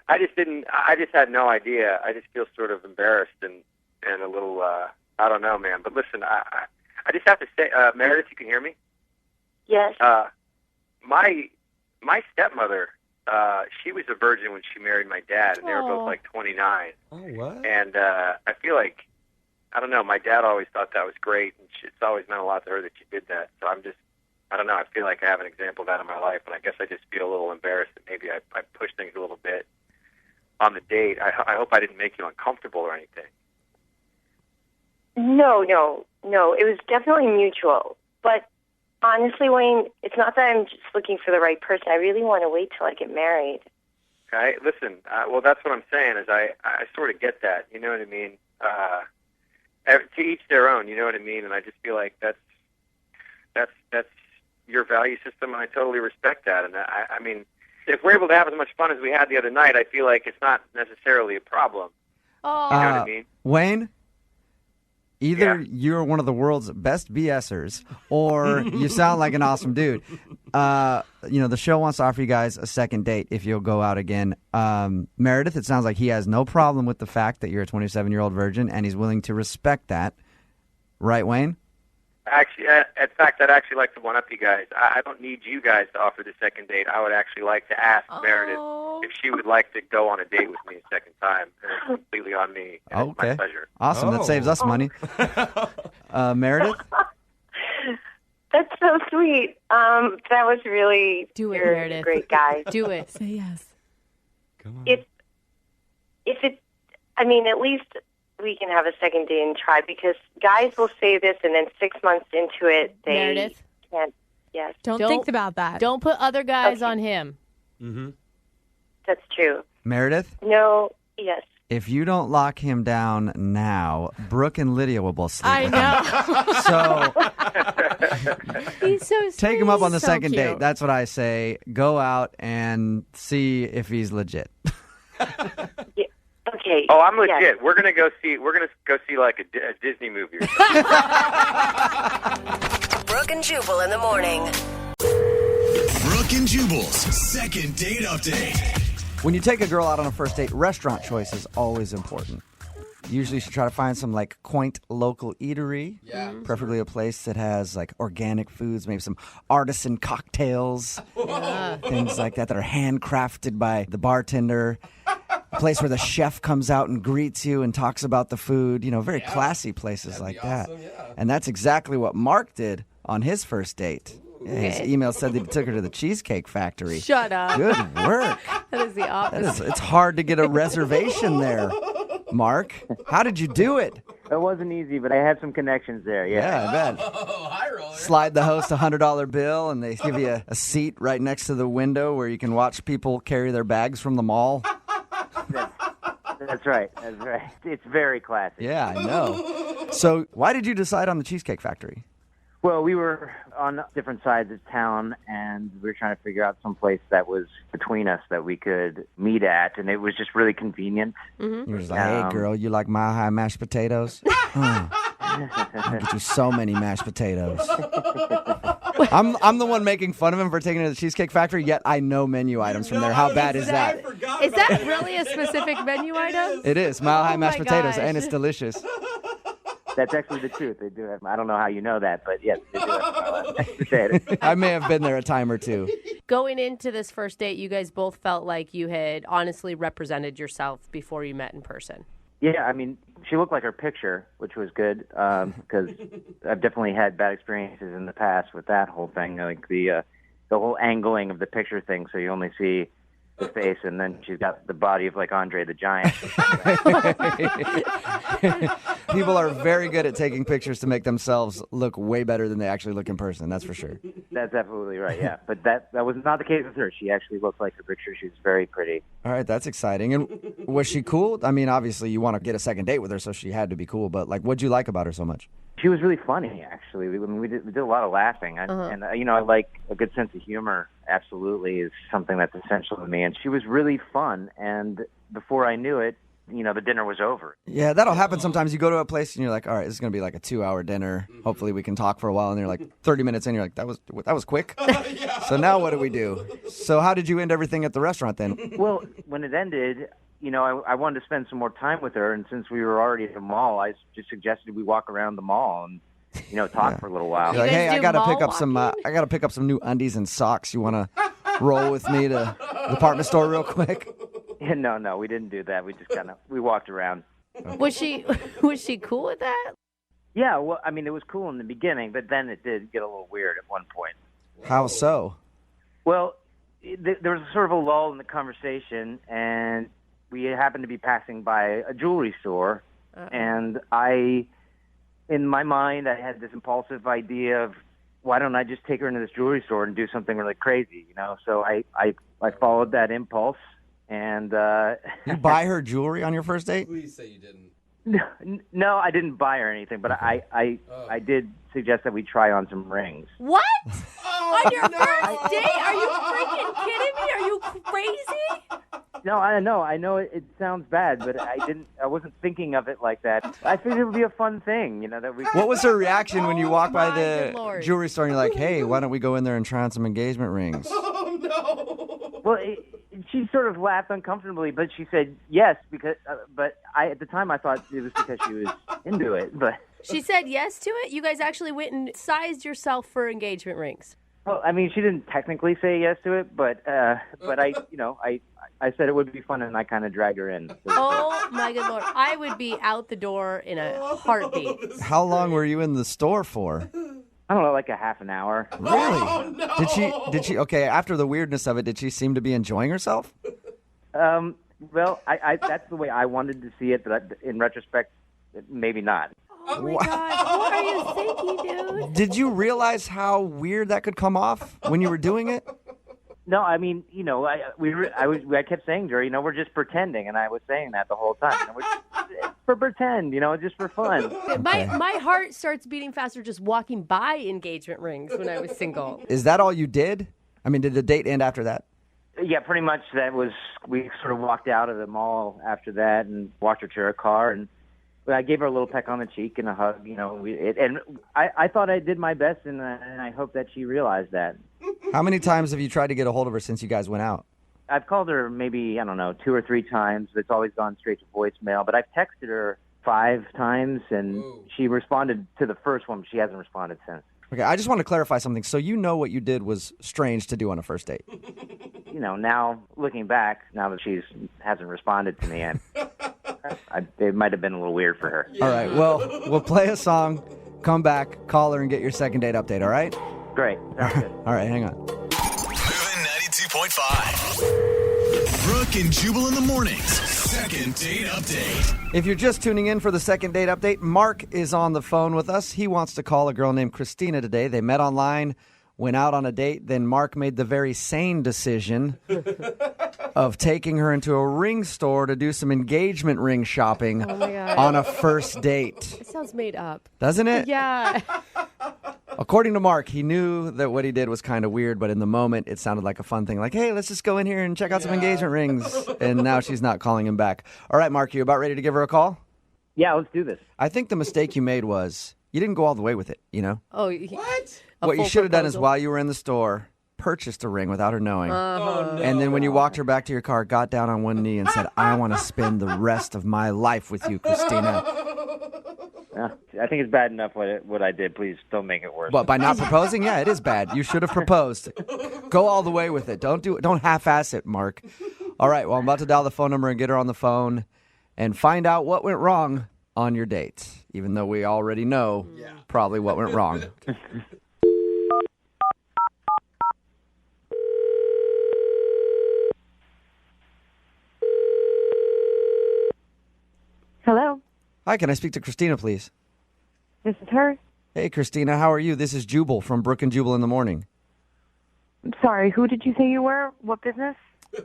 I just had no idea. I just feel sort of embarrassed and a little, I don't know, man. But listen, I just have to say, Meredith, you can hear me? Yes. My stepmother, she was a virgin when she married my dad, and they were both like 29. Oh, what? And I feel like, I don't know, my dad always thought that was great, and it's always meant a lot to her that she did that. So I don't know, I feel like I have an example of that in my life, and I guess I just feel a little embarrassed that maybe I pushed things a little bit on the date. I hope I didn't make you uncomfortable or anything. No, it was definitely mutual. But honestly, Wayne, it's not that I'm just looking for the right person. I really want to wait till I get married. Okay, listen, well, that's what I'm saying is I sort of get that, you know what I mean? To each their own, you know what I mean? And I just feel like that's your value system, and I totally respect that. And I mean, if we're able to have as much fun as we had the other night, I feel like it's not necessarily a problem. Oh. You know what I mean? Wayne? Either you're one of the world's best BSers, or you sound like an awesome dude. The show wants to offer you guys a second date if you'll go out again. Meredith, it sounds like he has no problem with the fact that you're a 27-year-old virgin, and he's willing to respect that. Right, Wayne? Actually, in fact, I'd actually like to one-up you guys. I don't need you guys to offer the second date. I would actually like to ask Meredith if she would like to go on a date with me a second time. And it's completely on me. And it's my pleasure. Awesome. That saves us money. Meredith? That's so sweet. That was really Meredith. A great guy. Do it. Say yes. Come on. If it, I mean, at least we can have a second date and try, because guys will say this and then 6 months into it, they Meredith? can't. Yes. Don't think about that. Don't put other guys on him. Mm-hmm. That's true. Meredith? No, yes. If you don't lock him down now, Brooke and Lydia will both sleep with I him. He's so sweet. Take him up on the So second cute. date. That's what I say. Go out and see if he's legit. Okay. Oh, I'm legit. Yes. We're gonna go see like a Disney movie. Or something. Brooke and Jubal in the morning. Brooke and Jubal's second date update. When you take a girl out on a first date, restaurant choice is always important. Usually you should try to find some like quaint local eatery. Yeah. Preferably a place that has like organic foods, maybe some artisan cocktails, things like that are handcrafted by the bartender. A place where the chef comes out and greets you and talks about the food. Very classy places like that. Awesome, yeah. And that's exactly what Mark did on his first date. His email said that he took her to the Cheesecake Factory. Shut up. Good work. That is the opposite. It's hard to get a reservation there. Mark, how did you do it? It wasn't easy, but I had some connections there. Yeah, I bet. Slide the host a $100 bill, and they give you a seat right next to the window where you can watch people carry their bags from the mall. That's right. That's right. It's very classic. Yeah, I know. So why did you decide on the Cheesecake Factory? Well, we were on different sides of town, and we were trying to figure out some place that was between us that we could meet at, and it was just really convenient. You were just like, hey, girl, you like Mile High mashed potatoes? I'll get you so many mashed potatoes. I'm the one making fun of him for taking it to the Cheesecake Factory, yet I know menu items from there. How bad is that? Is that really a specific menu item? It is. Mile High mashed potatoes, gosh. and it's delicious. That's actually the truth. They do have. I don't know how you know that, but yes, they do have mashed potatoes. I may have been there a time or two. Going into this first date, you guys both felt like you had honestly represented yourself before you met in person. Yeah, I mean, she looked like her picture, which was good, because I've definitely had bad experiences in the past with that whole thing, like the whole angling of the picture thing, so you only see the face, and then she's got the body of, like, Andre the Giant. People are very good at taking pictures to make themselves look way better than they actually look in person, that's for sure. That's absolutely right, yeah. But that was not the case with her. She actually looked like her picture. She was very pretty. All right, that's exciting. And was she cool? I mean, obviously, you want to get a second date with her, so she had to be cool. But, like, what'd you like about her so much? She was really funny, actually. We did a lot of laughing. And I like a good sense of humor, absolutely, is something that's essential to me. And she was really fun. And before I knew it, the dinner was over. Yeah, that'll happen sometimes. You go to a place and you're like, all right, this is going to be like a 2-hour dinner. Hopefully we can talk for a while. And you're like 30 minutes in, you're like, that was quick. So now what do we do? So how did you end everything at the restaurant then? Well, when it ended, I wanted to spend some more time with her. And since we were already at the mall, I just suggested we walk around the mall and, talk for a little while. You're like, hey, I got to pick up some new undies and socks. You want to roll with me to the department store real quick? No, we didn't do that. We just we walked around. Was she cool with that? Yeah, well, I mean, it was cool in the beginning, but then it did get a little weird at one point. How so? Well, there was sort of a lull in the conversation, and we happened to be passing by a jewelry store, and in my mind, I had this impulsive idea of, why don't I just take her into this jewelry store and do something really crazy, So I followed that impulse. And you buy her jewelry on your first date? Please say you didn't. No, I didn't buy her anything, but I did suggest that we try on some rings. What? On your first date? Are you freaking kidding me? Are you crazy? No, I know it sounds bad, but I wasn't thinking of it like that. I figured it would be a fun thing, that we. What was her reaction when you walked by the jewelry store and you're like, hey, why don't we go in there and try on some engagement rings? Oh, no. Well, she sort of laughed uncomfortably, but she said yes because. But at the time I thought it was because she was into it. But she said yes to it. You guys actually went and sized yourself for engagement rings. Well, I mean, she didn't technically say yes to it, but I said it would be fun, and I kind of dragged her in. Oh my good Lord! I would be out the door in a heartbeat. How long were you in the store for? I don't know, like a half an hour. Really? Oh, no. Did she? Okay, after the weirdness of it, did she seem to be enjoying herself? Well, I that's the way I wanted to see it, but in retrospect, maybe not. Oh my gosh, what are you thinking, dude? Did you realize how weird that could come off when you were doing it? No, I mean, I kept saying to her, we're just pretending, and I was saying that the whole time. It's for pretend, just for fun. My heart starts beating faster just walking by engagement rings when I was single. Is that all you did? I mean, did the date end after that? Yeah, pretty much. We sort of walked out of the mall after that and walked her to her car, and I gave her a little peck on the cheek and a hug. And I thought I did my best, and I hope that she realized that. How many times have you tried to get a hold of her since you guys went out? I've called her maybe, 2 or 3 times. It's always gone straight to voicemail. But I've texted her 5 times, and she responded to the first one, but she hasn't responded since. Okay, I just want to clarify something. So you know what you did was strange to do on a first date? Now looking back, now that she hasn't responded to me, it might have been a little weird for her. All right, well, we'll play a song, come back, call her, and get your second date update, all right? Great. Sounds good. All right, hang on. Moving 92.5. Brooke and Jubal in the mornings. Second second date update. If you're just tuning in for the second date update, Mark is on the phone with us. He wants to call a girl named Christina today. They met online, went out on a date. Then Mark made the very sane decision of taking her into a ring store to do some engagement ring shopping on a first date. It sounds made up. Doesn't it? Yeah. According to Mark, he knew that what he did was kind of weird, but in the moment, it sounded like a fun thing. Like, hey, let's just go in here and check out some engagement rings. And now she's not calling him back. All right, Mark, you about ready to give her a call? Yeah, let's do this. I think the mistake you made was you didn't go all the way with it, you know? Oh, what? What you should have done is while you were in the store, purchased a ring without her knowing. Uh-huh. And then when you walked her back to your car, got down on one knee and said, I want to spend the rest of my life with you, Christina. Yeah, I think it's bad enough what I did. Please don't make it worse. But by not proposing, yeah, it is bad. You should have proposed. Go all the way with it. Don't half-ass it, Mark. All right, well, I'm about to dial the phone number and get her on the phone and find out what went wrong on your date, even though we already know probably what went wrong. Hello. Hi, can I speak to Christina, please? This is her. Hey, Christina, how are you? This is Jubal from Brooke and Jubal in the Morning. I'm sorry, who did you say you were? What business?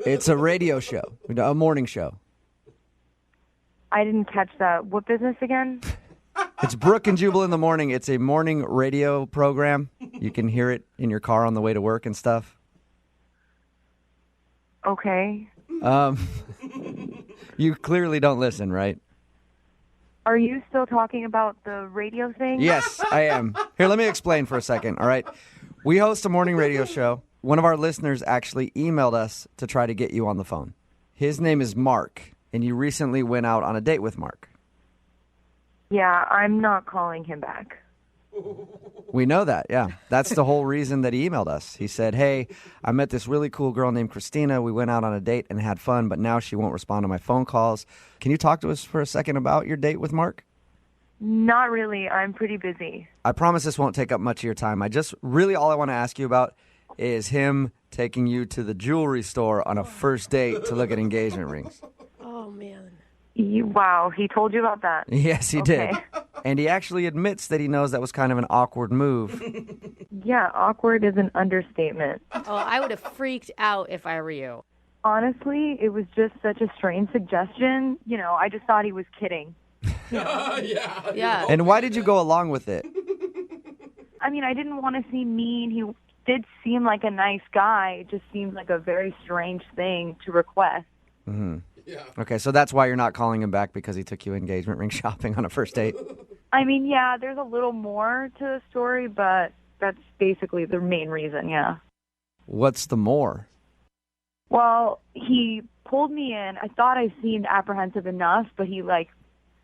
It's a radio show, a morning show. I didn't catch that. What business again? It's Brooke and Jubal in the Morning. It's a morning radio program. You can hear it in your car on the way to work and stuff. Okay. You clearly don't listen, right? Are you still talking about the radio thing? Yes, I am. Here, let me explain for a second, all right? We host a morning radio show. One of our listeners actually emailed us to try to get you on the phone. His name is Mark, and you recently went out on a date with Mark. Yeah, I'm not calling him back. We know that, yeah. That's the whole reason that he emailed us. He said, hey, I met this really cool girl named Christina. We went out on a date and had fun, but now she won't respond to my phone calls. Can you talk to us for a second about your date with Mark? Not really. I'm pretty busy. I promise this won't take up much of your time. All I want to ask you about is him taking you to the jewelry store on a first date to look at engagement rings. Oh, man. Wow, he told you about that? Yes, he did. And he actually admits that he knows that was kind of an awkward move. Yeah, awkward is an understatement. Oh, I would have freaked out if I were you. Honestly, it was just such a strange suggestion. You know, I just thought he was kidding. Yeah. And why did you go along with it? I mean, I didn't want to seem mean. He did seem like a nice guy. It just seemed like a very strange thing to request. Mm-hmm. Yeah. Okay, so that's why you're not calling him back, because he took you engagement ring shopping on a first date? I mean, yeah, there's a little more to the story, but that's basically the main reason, yeah. What's the more? Well, he pulled me in. I thought I seemed apprehensive enough, but he,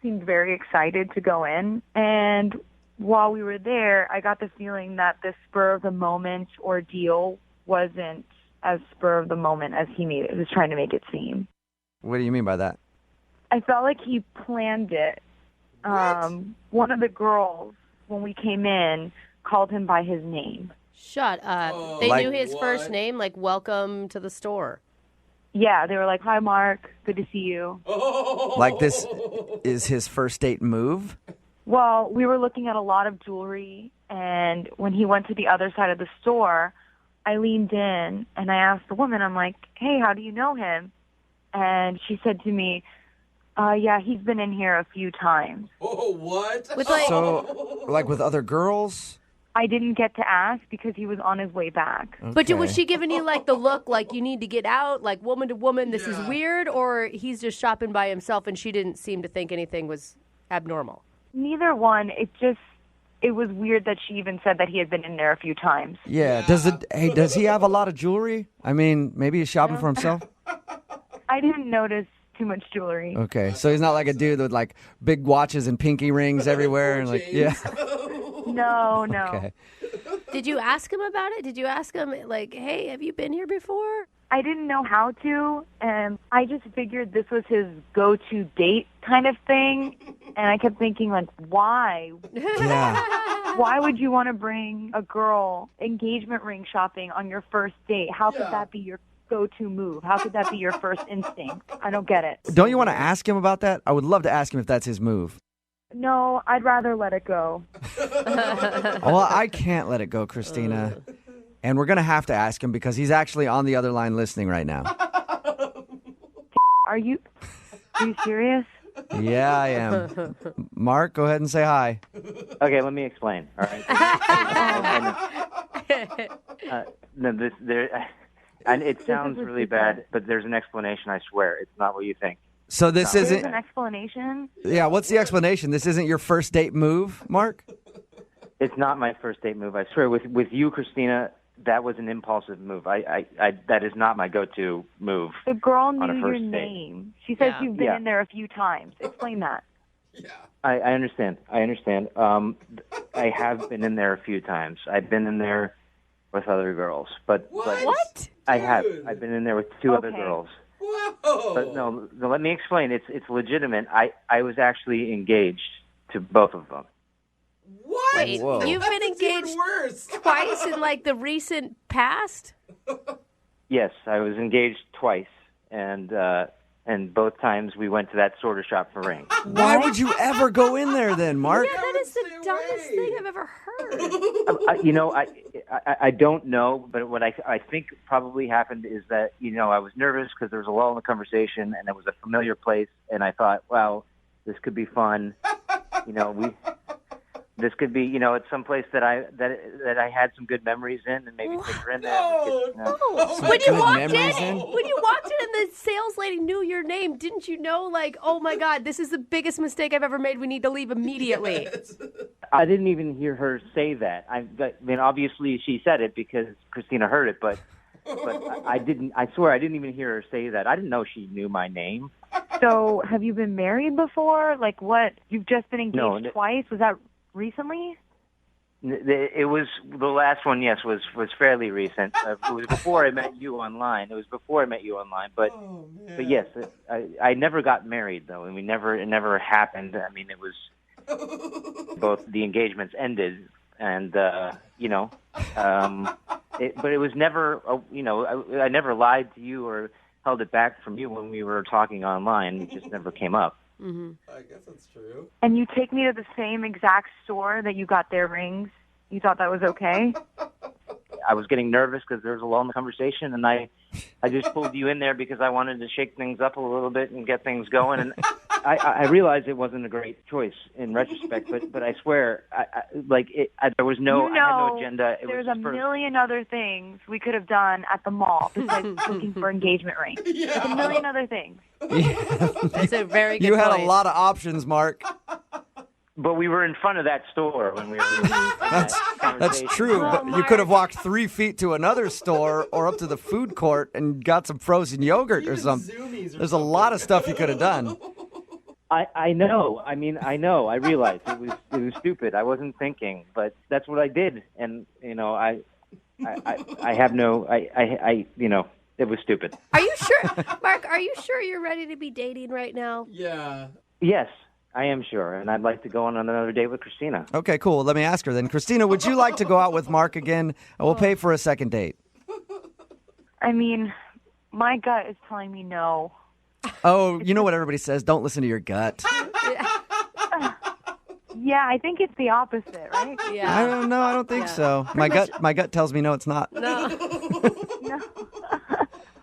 seemed very excited to go in. And while we were there, I got the feeling that the spur-of-the-moment ordeal wasn't as spur-of-the-moment as he was trying to make it seem. What do you mean by that? I felt like he planned it. One of the girls, when we came in, called him by his name. Shut up. They knew his first name, like, welcome to the store. Yeah, they were like, hi, Mark. Good to see you. Like this is his first date move? Well, we were looking at a lot of jewelry, and when he went to the other side of the store, I leaned in, and I asked the woman, I'm like, hey, how do you know him? And she said to me, yeah, he's been in here a few times. Oh, what? So, with other girls? I didn't get to ask because he was on his way back. Okay. But was she giving you, the look, like, you need to get out, like, woman to woman, this is weird? Or he's just shopping by himself and she didn't seem to think anything was abnormal? Neither one. It was weird that she even said that he had been in there a few times. Yeah. Does he have a lot of jewelry? I mean, maybe he's shopping for himself? I didn't notice too much jewelry. Okay, so he's not like a dude with big watches and pinky rings everywhere and No. Okay. Did you ask him about it? Did you ask him hey, have you been here before? I didn't know how to, and I just figured this was his go-to date kind of thing, and I kept thinking why? Yeah. Why would you want to bring a girl engagement ring shopping on your first date? How could that be your go-to move? How could that be your first instinct? I don't get it. Don't you want to ask him about that? I would love to ask him if that's his move. No, I'd rather let it go. Well, I can't let it go, Christina. And we're going to have to ask him because he's actually on the other line listening right now. Are you serious? Yeah, I am. Mark, go ahead and say hi. Okay, let me explain. All right. And it sounds really bad, but there's an explanation. I swear, it's not what you think. So this There's isn't an explanation? Yeah, what's the explanation? This isn't your first date move, Mark? It's not my first date move. I swear, with you, Christina, that was an impulsive move. I that is not my go-to move. The girl on a knew first your date. name. She says you've been in there a few times. Explain that. I understand. I have been in there a few times. I've been in there with other girls, but What? I have. I've been in there with two other Okay. girls. But no, let me explain. It's legitimate. I was actually engaged to both of them. Wait, Whoa. you've been engaged twice in like the recent past? Yes, I was engaged twice, and both times we went to that sort of shop for rings. Why would you ever go in there then, Mark? Yeah, that is the dumbest thing I've ever heard. I don't know, but what I think probably happened is that, I was nervous because there was a lull in the conversation and it was a familiar place, and I thought, wow, this could be fun. This could be, it's some place that I had some good memories in, and maybe take her in there. When you walked in and the sales lady knew your name, didn't you know, like, oh my God, this is the biggest mistake I've ever made. We need to leave immediately. I didn't even hear her say that. I mean, obviously she said it because Christina heard it, but I didn't. I swear I didn't even hear her say that. I didn't know she knew my name. So, have you been married before? Like, what? You've just been engaged No, twice? Was that recently? It was the last one. Yes, was fairly recent. It was before I met you online. But yes, I never got married though, and it never happened. I mean, it was both the engagements ended, and but it was never. I never lied to you or held it back from you when we were talking online. It just never came up. Mm-hmm. I guess that's true. And you take me to the same exact store that you got their rings? You thought that was okay? I was getting nervous because there was a lull in the conversation, and I just pulled you in there because I wanted to shake things up a little bit and get things going. And I realized it wasn't a great choice in retrospect, but I swear, there was no, I had no agenda. There's a million other things we could have done at the mall besides looking for engagement rings. Yeah. There's a million other things. That's a very good You had point. a lot of options, Mark. But we were in front of that store when we were. That's true. But you could have walked 3 feet to another store or up to the food court and got some frozen yogurt or something. There's a lot of stuff you could have done. I know. I mean, I know. I realized it was stupid. I wasn't thinking, but that's what I did, and I have no. It was stupid. Are you sure, Mark? Are you sure you're ready to be dating right now? Yeah. Yes, I am sure, and I'd like to go on another date with Christina. Okay, cool. Let me ask her then. Christina, would you like to go out with Mark again? We'll pay for a second date. I mean, my gut is telling me no. Oh, you know what everybody says? Don't listen to your gut. Yeah, I think it's the opposite, right? Yeah. I don't know. I don't think so. My gut tells me no, it's not. No. No.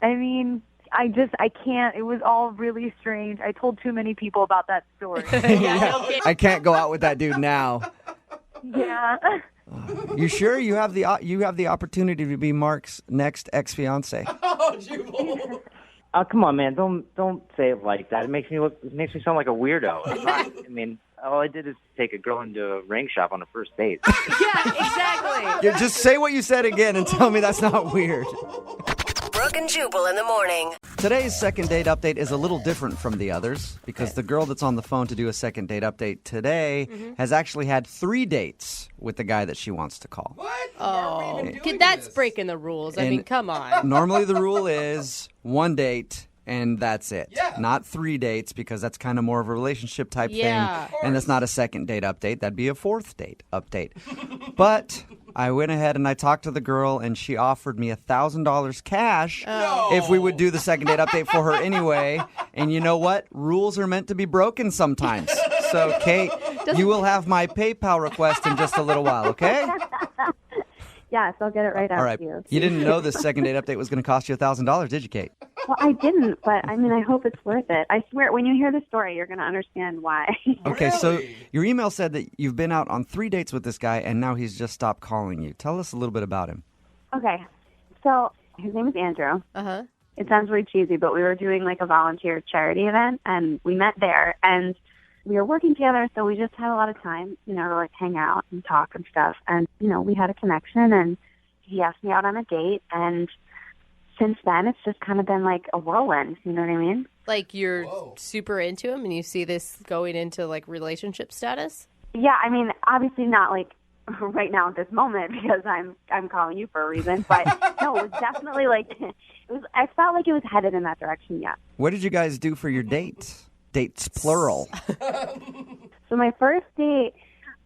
I mean, I can't. It was all really strange. I told too many people about that story. I can't go out with that dude now. Yeah. You sure you have the opportunity to be Mark's next ex-fiance? Oh, Jubal. Oh, come on, man! Don't say it like that. It makes me sound like a weirdo. I'm not, I mean, all I did is take a girl into a ring shop on a first date. Yeah, exactly. Yeah, just say what you said again and tell me that's not weird. Brooke and Jubal in the morning. Today's second date update is a little different from the others because the girl that's on the phone to do a second date update today has actually had 3 dates with the guy that she wants to call. What? Oh, that's breaking the rules. I mean, come on. Normally the rule is 1 date and that's it. Yeah. Not 3 dates because that's kind of more of a relationship type Yeah. thing. And that's not a second date update. That'd be a 4th date update. But I went ahead and I talked to the girl, and she offered me $1,000 cash if we would do the second date update for her anyway. And you know what? Rules are meant to be broken sometimes. So, Kate, you will have my PayPal request in just a little while, okay? Yes, I'll get it right out All right. to you. You didn't know this second date update was going to cost you $1,000, did you, Kate? Well, I didn't, but I mean, I hope it's worth it. I swear, when you hear the story, you're going to understand why. Okay, so your email said that you've been out on 3 dates with this guy, and now he's just stopped calling you. Tell us a little bit about him. Okay, so his name is Andrew. Uh-huh. It sounds really cheesy, but we were doing like a volunteer charity event, and we met there, and we were working together, so we just had a lot of time, to like hang out and talk and stuff. And, we had a connection, and he asked me out on a date, and since then, it's just kind of been like a whirlwind, you know what I mean? Like you're super into him and you see this going into like relationship status? Yeah, I mean, obviously not like right now at this moment because I'm calling you for a reason, but no, it was definitely like, I felt like it was headed in that direction, yeah. What did you guys do for your date? Dates, plural. So my first date,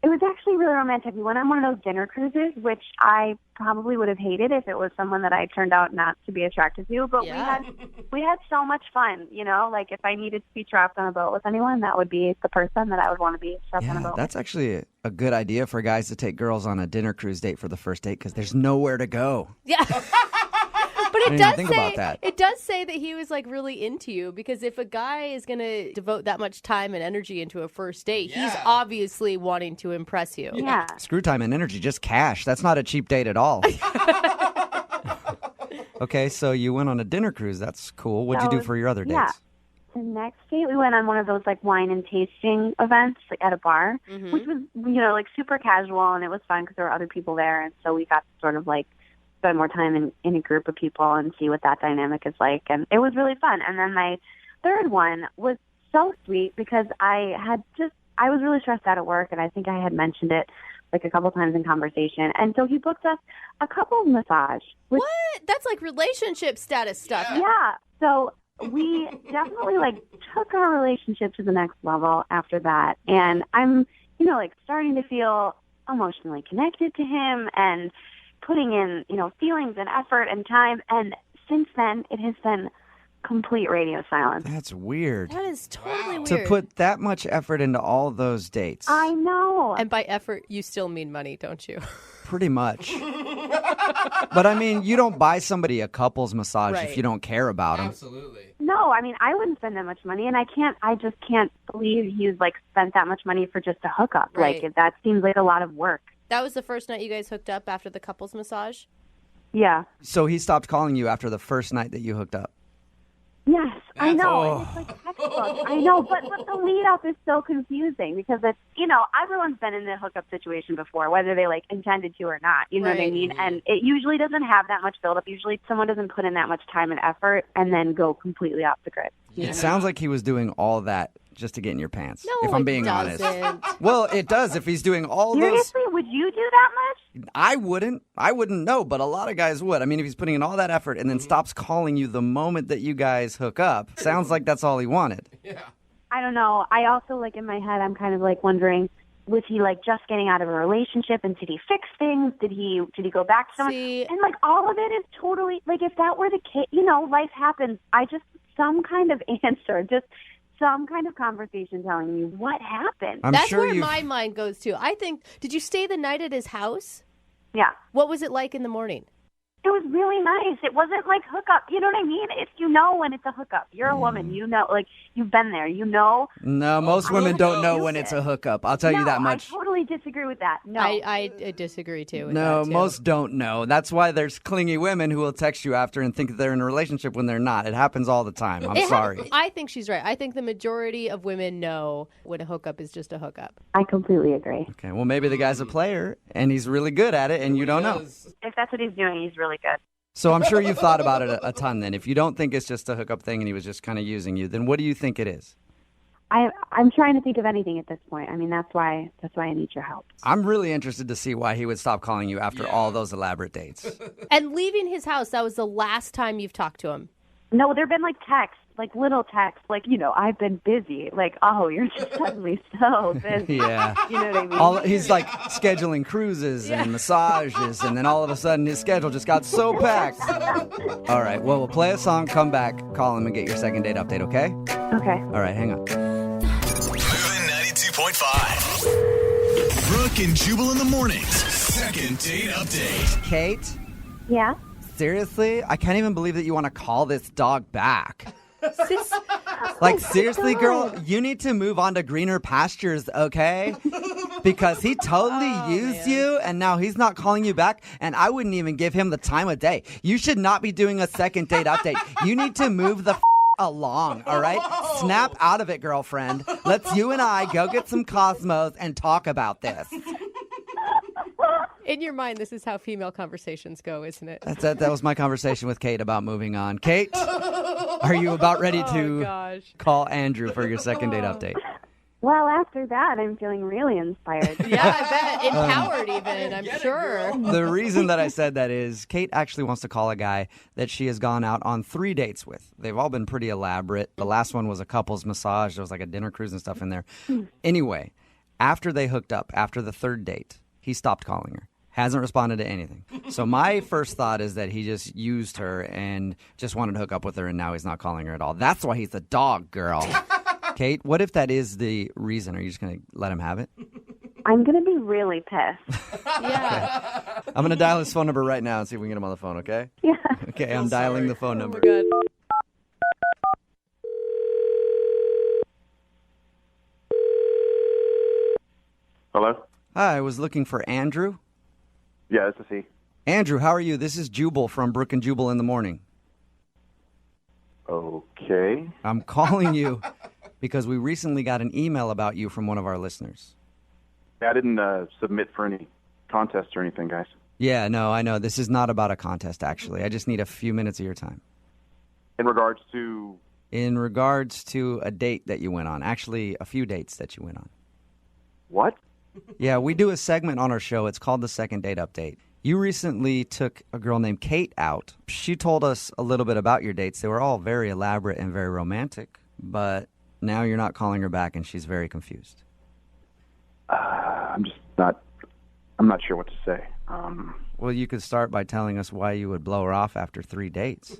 it was actually really romantic. We went on one of those dinner cruises, which I probably would have hated if it was someone that I turned out not to be attracted to. But we had so much fun, like if I needed to be trapped on a boat with anyone, that would be the person that I would want to be trapped on a boat That's actually a good idea for guys to take girls on a dinner cruise date for the first date because there's nowhere to go. Yeah. But it does say that he was like really into you because if a guy is going to devote that much time and energy into a first date, he's obviously wanting to impress you. Yeah. Screw time and energy, just cash. That's not a cheap date at all. Okay, so you went on a dinner cruise. That's cool. What'd you do for your other dates? Yeah. The next date, we went on one of those like wine and tasting events like at a bar, which was, like super casual, and it was fun because there were other people there. And so we got to sort of like spend more time in a group of people and see what that dynamic is like. And it was really fun. And then my third one was so sweet because I was really stressed out at work, and I think I had mentioned it like a couple times in conversation. And so he booked us a couples massage. What? That's like relationship status stuff. Yeah. So we definitely like took our relationship to the next level after that. And I'm, like starting to feel emotionally connected to him and putting in, feelings and effort and time. And since then, it has been complete radio silence. That's weird. That is totally weird. To put that much effort into all those dates. I know. And by effort, you still mean money, don't you? Pretty much. But I mean, you don't buy somebody a couples massage if you don't care about them. Absolutely. No, I mean, I wouldn't spend that much money, and I just can't believe he's like spent that much money for just a hookup. Right. Like, that seems like a lot of work. That was the first night you guys hooked up after the couples massage? Yeah. So he stopped calling you after the first night that you hooked up? Yes, I know. And it's like textbook. I know, but the lead up is so confusing because it's, everyone's been in the hookup situation before, whether they like intended to or not. You know what I mean? And it usually doesn't have that much buildup. Usually someone doesn't put in that much time and effort and then go completely off the grid. It sounds like he was doing all that just to get in your pants, No, if I'm it being honest. doesn't. Well, it does if he's doing all Seriously, would you do that much? I wouldn't know, but a lot of guys would. I mean, if he's putting in all that effort and then stops calling you the moment that you guys hook up, sounds like that's all he wanted. Yeah. I don't know. I also, like, in my head, I'm kind of like wondering, was he like just getting out of a relationship and did he fix things? Did he go back to someone? And like all of it is totally like, if that were the case, life happens. Some kind of answer, just some kind of conversation telling me what happened. That's where my mind goes to. I think, did you stay the night at his house? Yeah. What was it like in the morning? It was really nice. It wasn't like hookup. You know what I mean? It's, when it's a hookup. You're a woman. Like, you've been there. No, most women don't know when it's a hookup. I'll tell you that much. I totally disagree with that. No. I disagree, too. With no, that too. Most don't know. That's why there's clingy women who will text you after and think that they're in a relationship when they're not. It happens all the time. I'm sorry. I think she's right. I think the majority of women know when a hookup is just a hookup. I completely agree. Okay, well, maybe the guy's a player, and he's really good at it, and you don't know. If that's what he's doing, he's really good. So I'm sure you've thought about it a ton then. If you don't think it's just a hookup thing and he was just kind of using you, then what do you think it is? I'm trying to think of anything at this point. I mean, that's why I need your help. I'm really interested to see why he would stop calling you after all those elaborate dates. And leaving his house, that was the last time you've talked to him? No, there have been like texts. like little texts, like, I've been busy. Like, oh, you're just suddenly so busy. Yeah. You know what I mean? He's like scheduling cruises and massages, and then all of a sudden his schedule just got so packed. All right, well, we'll play a song, come back, call him, and get your second date update, okay? Okay. All right, hang on. Moving 92.5. Brooke and Jubal in the mornings. Second date update. Kate? Yeah? Seriously? I can't even believe that you want to call this dog back. Like, seriously, girl, you need to move on to greener pastures, okay? Because he totally used you, and now he's not calling you back, and I wouldn't even give him the time of day. You should not be doing a second date update. You need to move the along, all right? Snap out of it, girlfriend. Let's you and I go get some Cosmos and talk about this. In your mind, this is how female conversations go, isn't it? That was my conversation with Kate about moving on. Kate, are you about ready to call Andrew for your second date update? Well, after that, I'm feeling really inspired. Yeah, I bet. Empowered even, I'm sure. The reason that I said that is Kate actually wants to call a guy that she has gone out on 3 dates with. They've all been pretty elaborate. The last one was a couple's massage. There was like a dinner cruise and stuff in there. Anyway, after they hooked up, after the third date, he stopped calling her. Hasn't responded to anything. So my first thought is that he just used her and just wanted to hook up with her, and now he's not calling her at all. That's why he's a dog, girl. Kate, what if that is the reason? Are you just going to let him have it? I'm going to be really pissed. Yeah. Okay. I'm going to dial his phone number right now and see if we can get him on the phone, okay? Yeah. Okay, I'm dialing the phone number. Oh, my God. Hello? Hi, I was looking for Andrew. Yeah, this is he. Andrew, how are you? This is Jubal from Brooke and Jubal in the morning. Okay. I'm calling you because we recently got an email about you from one of our listeners. I didn't submit for any contests or anything, guys. Yeah, no, I know. This is not about a contest, actually. I just need a few minutes of your time. In regards to? In regards to a date that you went on. Actually, a few dates that you went on. What? Yeah, we do a segment on our show. It's called the Second Date Update. You recently took a girl named Kate out. She told us a little bit about your dates. They were all very elaborate and very romantic, but now you're not calling her back and she's very confused. I'm not sure what to say. Well, you could start by telling us why you would blow her off after 3 dates.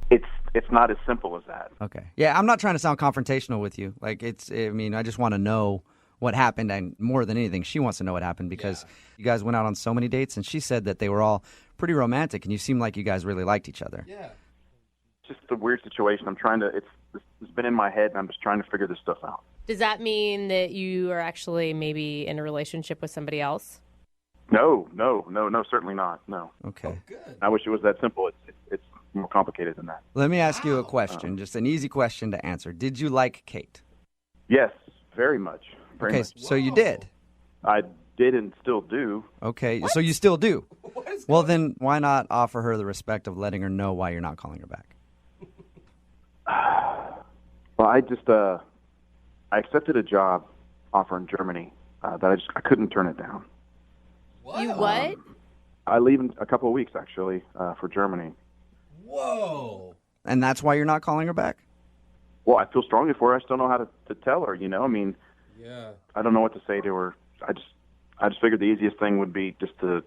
It's not as simple as that. Okay. Yeah, I'm not trying to sound confrontational with you. I just want to know what happened, and more than anything, she wants to know what happened because you guys went out on so many dates, and she said that they were all pretty romantic, and you seemed like you guys really liked each other. Yeah. It's just a weird situation. It's been in my head, and I'm just trying to figure this stuff out. Does that mean that you are actually maybe in a relationship with somebody else? No, certainly not. No. Okay. I wish it was that simple. It's more complicated than that. Let me ask you a question, just an easy question to answer. Did you like Kate? Yes, very much. Very much. So you did? I did and still do. Okay, so you still do? Well, then why not offer her the respect of letting her know why you're not calling her back? Well, I accepted a job offer in Germany that I couldn't turn it down. You what? I leave in a couple of weeks, actually, for Germany. Whoa. And that's why you're not calling her back? Well, I feel strongly for her. I just don't know how to tell her, I mean, Yeah. I don't know what to say to her. I just figured the easiest thing would be just to,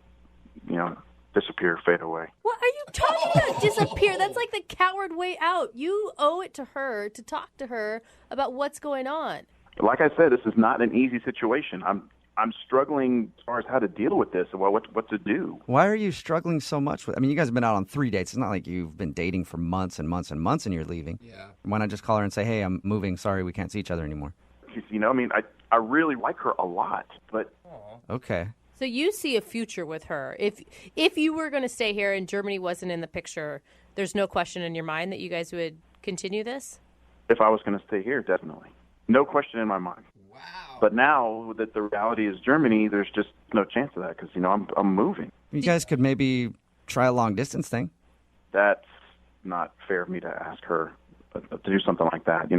disappear, fade away. What are you talking about? Disappear? That's like the coward way out. You owe it to her to talk to her about what's going on. Like I said, this is not an easy situation. I'm struggling as far as how to deal with this and what to do. Why are you struggling so much with? I mean, you guys have been out on 3 dates. It's not like you've been dating for months and months and months and you're leaving. Yeah. Why not just call her and say, "Hey, I'm moving. Sorry, we can't see each other anymore." I really like her a lot, but okay. So you see a future with her. If you were going to stay here and Germany wasn't in the picture, there's no question in your mind that you guys would continue this? If I was going to stay here, definitely. No question in my mind. Wow. But now that the reality is Germany, there's just no chance of that because, I'm moving. You guys could maybe try a long distance thing. That's not fair of me to ask her to do something like that.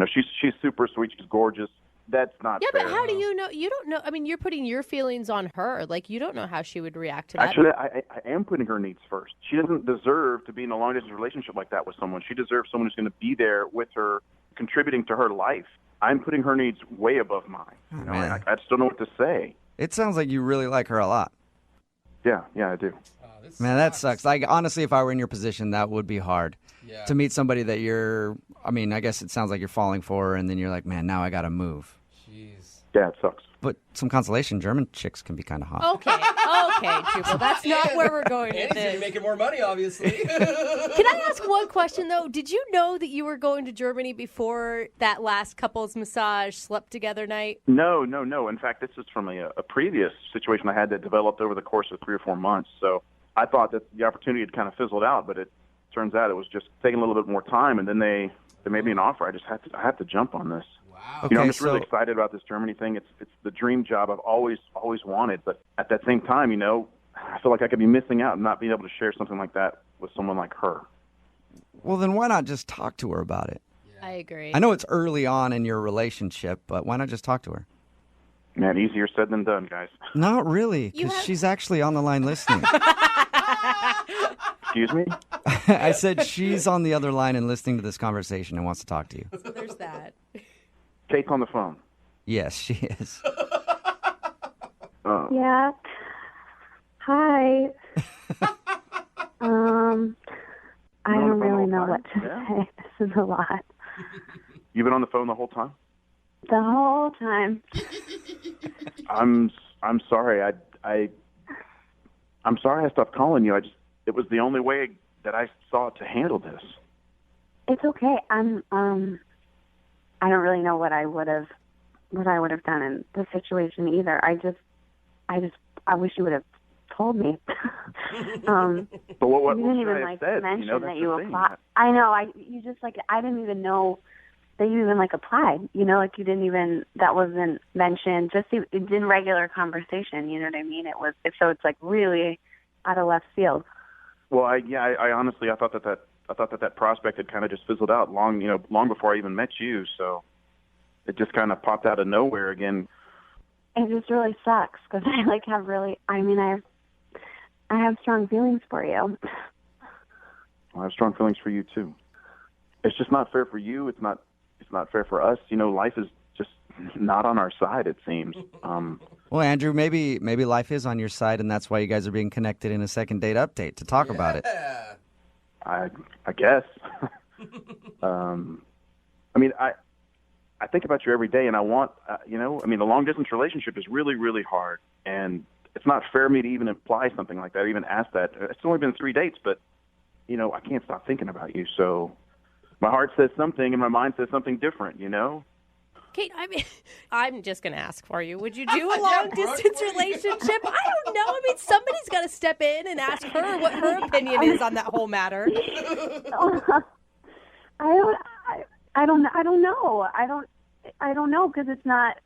She's super sweet. She's gorgeous. That's not Yeah, fair. but how do you know? You don't know. I mean, you're putting your feelings on her. Like, you don't know how she would react to that. Actually, I am putting her needs first. She doesn't deserve to be in a long-distance relationship like that with someone. She deserves someone who's going to be there with her, contributing to her life. I'm putting her needs way above mine. You know, man. I just don't know what to say. It sounds like you really like her a lot. Yeah, I do. Man, that sucks. Like, honestly, if I were in your position, that would be hard. Yeah. To meet somebody that I guess it sounds like you're falling for, and then you're like, man, now I got to move. Jeez. Yeah, it sucks. But some consolation, German chicks can be kind of hot. Okay, Jubal, that's not where we're going with Annie's gonna be this. making more money, obviously. Can I ask one question, though? Did you know that you were going to Germany before that last couples massage slept together night? No. In fact, this is from a previous situation I had that developed over the course of 3 or 4 months. So I thought that the opportunity had kind of fizzled out, but it turns out it was just taking a little bit more time, and then they made me an offer. I had to jump on this. Okay, You know, I'm just really excited about this Germany thing. It's the dream job I've always wanted, but at that same time, you know, I feel like I could be missing out and not being able to share something like that with someone like her. Well, then why not just talk to her about it? I agree. I know it's early on in your relationship, but why not just talk to her? Man, easier said than done, guys. Not really, because she's actually on the line listening. Excuse me? I said she's on the other line and listening to this conversation and wants to talk to you. So there's that. Kate's on the phone. Yes, she is. Yeah. Hi. I don't really know what to say. This is a lot. You've been on the phone the whole time? The whole time. I'm sorry. I'm sorry I stopped calling you. It was the only way that I saw to handle this. It's okay. I don't really know what I would have done in the situation either. I wish you would have told me. But what you didn't should even I have said? mention You know, that that's you the thing. applied. I know. I didn't even know that you even applied. You know, you didn't even, that wasn't mentioned. Just in regular conversation. You know what I mean? It's really out of left field. Well, I honestly thought that prospect had kind of just fizzled out long before I even met you. So it just kind of popped out of nowhere again. It just really sucks because I have strong feelings for you. I have strong feelings for you too. It's just not fair for you. It's not fair for us. You know, life is just not on our side, it seems. Well, Andrew, maybe life is on your side, and that's why you guys are being connected in a second date update to talk about it. I guess. I think about you every day, and I want, the long-distance relationship is really, really hard, and it's not fair of me to even imply something like that, or even ask that. It's only been 3 dates, but, I can't stop thinking about you, so my heart says something, and my mind says something different, Kate, I'm just going to ask for you. Would you do a long-distance relationship? I don't know. Somebody's got to step in and ask her what her opinion is on that whole matter. I don't know. I don't know because it's not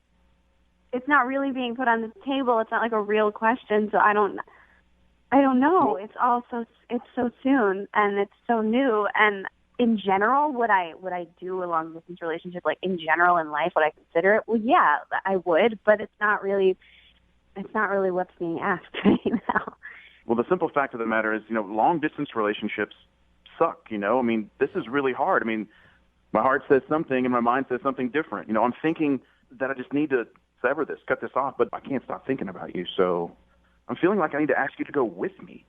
really being put on the table. It's not like a real question. So I don't know. It's so soon and it's so new. And in general, would I do a long distance relationship? Like in general in life, would I consider it? Well, yeah, I would, but it's not really what's being asked right now. Well, the simple fact of the matter is, long distance relationships suck. This is really hard. My heart says something and my mind says something different. I'm thinking that I just need to sever this, cut this off, but I can't stop thinking about you. So I'm feeling like I need to ask you to go with me,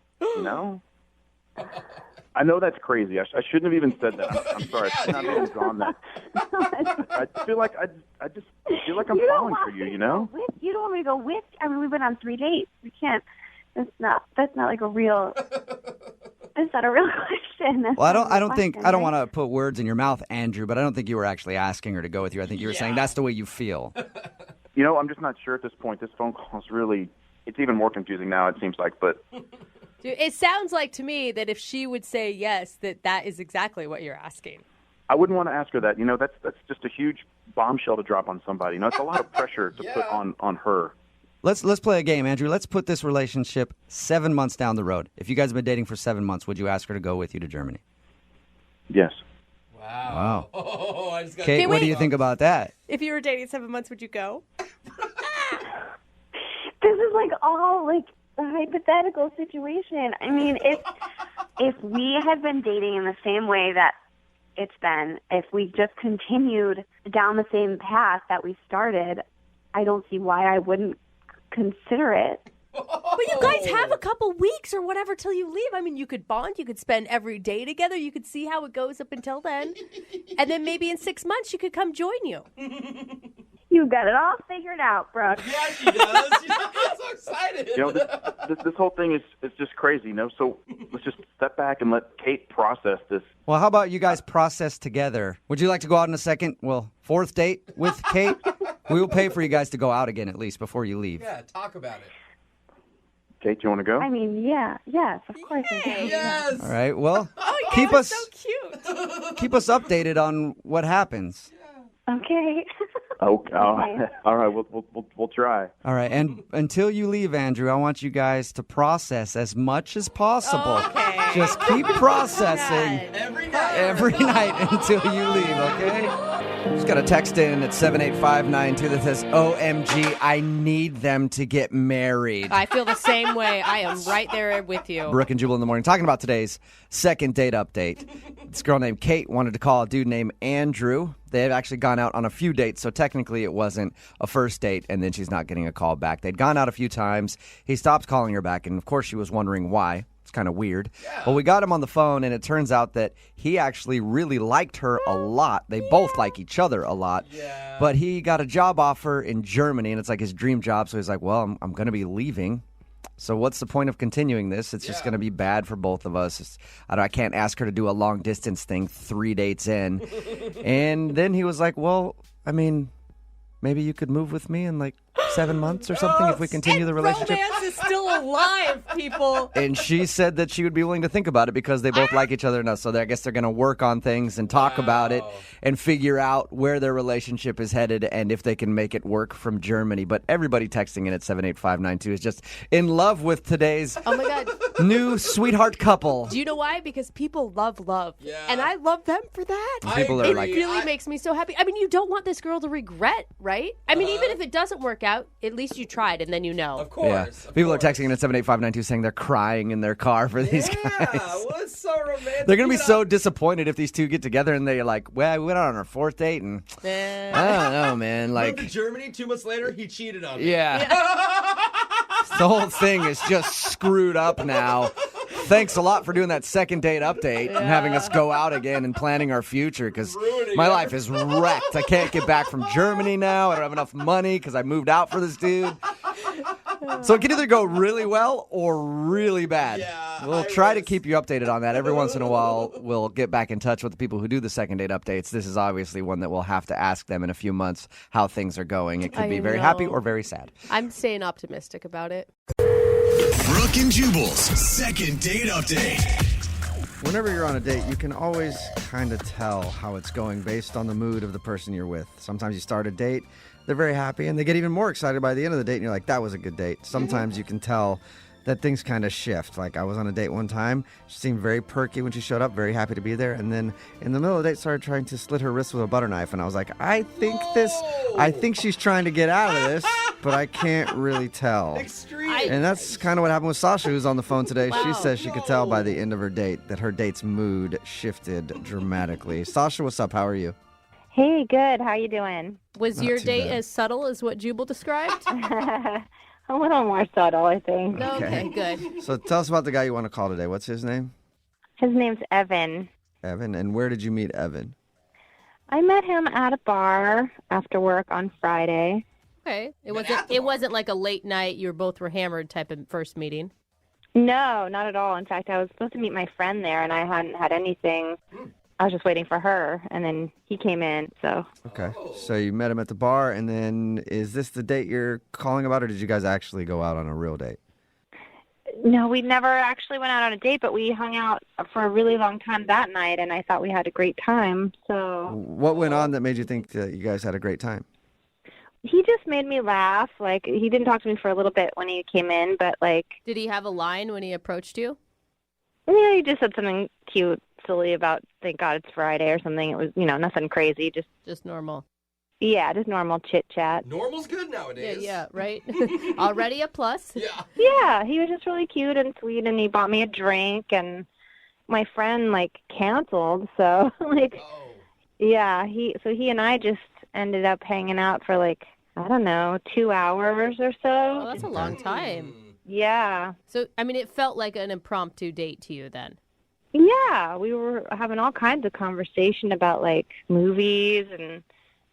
I know that's crazy. I shouldn't have even said that. I'm sorry. I should not have even gone that. I feel like I'm falling for you, You don't want me to go with? We've been on 3 dates. We can't. That's not like a real. It's not a real question. Well, I don't want to put words in your mouth, Andrew, but I don't think you were actually asking her to go with you. I think you were saying that's the way you feel. I'm just not sure at this point. This phone call is really, it's even more confusing now, it seems like, but. Dude, it sounds like to me that if she would say yes, that is exactly what you're asking. I wouldn't want to ask her that. That's just a huge bombshell to drop on somebody. It's a lot of pressure to put on her. Let's play a game, Andrew. Let's put this relationship 7 months down the road. If you guys have been dating for 7 months, would you ask her to go with you to Germany? Yes. Wow. Oh, I just got Kate, what do you think about that? If you were dating 7 months, would you go? This is like all like a hypothetical situation. I mean, if we had been dating in the same way that it's been, if we just continued down the same path that we started, I don't see why I wouldn't consider it. But you guys have a couple weeks or whatever till you leave. I mean, you could bond. You could spend every day together. You could see how it goes up until then. And then maybe in 6 months, she could come join you. You got it all figured out, Brooke. Yeah, she does. I'm so excited. This whole thing is just crazy, So let's just step back and let Kate process this. Well, how about you guys process together? Would you like to go out on a second, fourth date with Kate? We will pay for you guys to go out again at least before you leave. Yeah, talk about it. Kate, do you want to go? I mean, yes, of course I do. Yes. All right. Well, Keep us so cute. keep us updated on what happens. Okay. Okay. All right. We'll try. All right. And until you leave, Andrew, I want you guys to process as much as possible. Okay. Just keep processing every night until you leave, okay? Just got a text in at 78592 that says, OMG, I need them to get married. I feel the same way. I am right there with you. Brooke and Jubal in the morning, talking about today's second date update. This girl named Kate wanted to call a dude named Andrew. They had actually gone out on a few dates, so technically it wasn't a first date, and then she's not getting a call back. They'd gone out a few times. He stopped calling her back, and of course she was wondering why. It's kind of weird. Yeah. Well, we got him on the phone, and it turns out that he actually really liked her a lot. They both like each other a lot. Yeah. But he got a job offer in Germany, and it's like his dream job, so he's like, well, I'm going to be leaving. So what's the point of continuing this? It's just going to be bad for both of us. I can't ask her to do a long-distance thing 3 dates in. And then he was like, well, I mean, maybe you could move with me in like 7 months or something if we continue the relationship. Romance is still alive, people. And she said that she would be willing to think about it because they both like each other enough. So I guess they're going to work on things and talk about it and figure out where their relationship is headed and if they can make it work from Germany. But everybody texting in at 78592 is just in love with today's Oh my God. new sweetheart couple. Do you know why? Because people love love. Yeah. And I love them for that. People are it like, really makes me so happy. I mean, you don't want this girl to regret, right? I mean, even if it doesn't work out, at least you tried and then you know. Of course. Yeah. People are texting in at 78592 saying they're crying in their car for these guys. Well, it's so romantic. They're going to be so disappointed if these two get together and they're like, well, we went out on our fourth date and I don't know, man. Like, moved to Germany 2 months later, he cheated on me. Yeah. The whole thing is just screwed up now. Thanks a lot for doing that second date update and having us go out again and planning our future because my life is wrecked. I can't get back from Germany now. I don't have enough money because I moved out for this dude. So it can either go really well or really bad. Yeah, we'll try to keep you updated on that. Every once in a while, we'll get back in touch with the people who do the second date updates. This is obviously one that we'll have to ask them in a few months how things are going. It could be very happy or very sad. I'm staying optimistic about it. Brooke and Jubal's second date update. Whenever you're on a date, you can always kind of tell how it's going based on the mood of the person you're with. Sometimes you start a date, they're very happy, and they get even more excited by the end of the date, and you're like, that was a good date. Sometimes you can tell that things kind of shift. Like, I was on a date one time. She seemed very perky when she showed up, very happy to be there, and then in the middle of the date started trying to slit her wrist with a butter knife, and I was like, I think she's trying to get out of this, but I can't really tell. And that's kind of what happened with Sasha, who's on the phone today. Wow. She says she could tell by the end of her date that her date's mood shifted dramatically. Sasha, what's up? How are you? Hey, good. How you doing? Was your date as subtle as what Jubal described? A little more subtle, I think. Okay, good. So tell us about the guy you want to call today. What's his name? His name's Evan. Evan. And where did you meet Evan? I met him at a bar after work on Friday. Okay. It wasn't like a late night, you both were hammered type of first meeting. No, not at all. In fact, I was supposed to meet my friend there, and I hadn't had anything. I was just waiting for her, and then he came in, so. Okay. So you met him at the bar, and then is this the date you're calling about, or did you guys actually go out on a real date? No, we never actually went out on a date, but we hung out for a really long time that night, and I thought we had a great time, so. What went on that made you think that you guys had a great time? He just made me laugh. Like, he didn't talk to me for a little bit when he came in, but, like. Did he have a line when he approached you? Yeah, he just said something cute, silly about thank God it's Friday or something. It was, nothing crazy. Just normal. Yeah, just normal chit chat. Normal's good nowadays. Yeah, right? Already a plus. Yeah. Yeah, he was just really cute and sweet, and he bought me a drink, and my friend, canceled, so, yeah, he and I just ended up hanging out for, I don't know, 2 hours or so. Oh, that's a long time. Yeah. So, it felt like an impromptu date to you then. Yeah, we were having all kinds of conversation about, movies and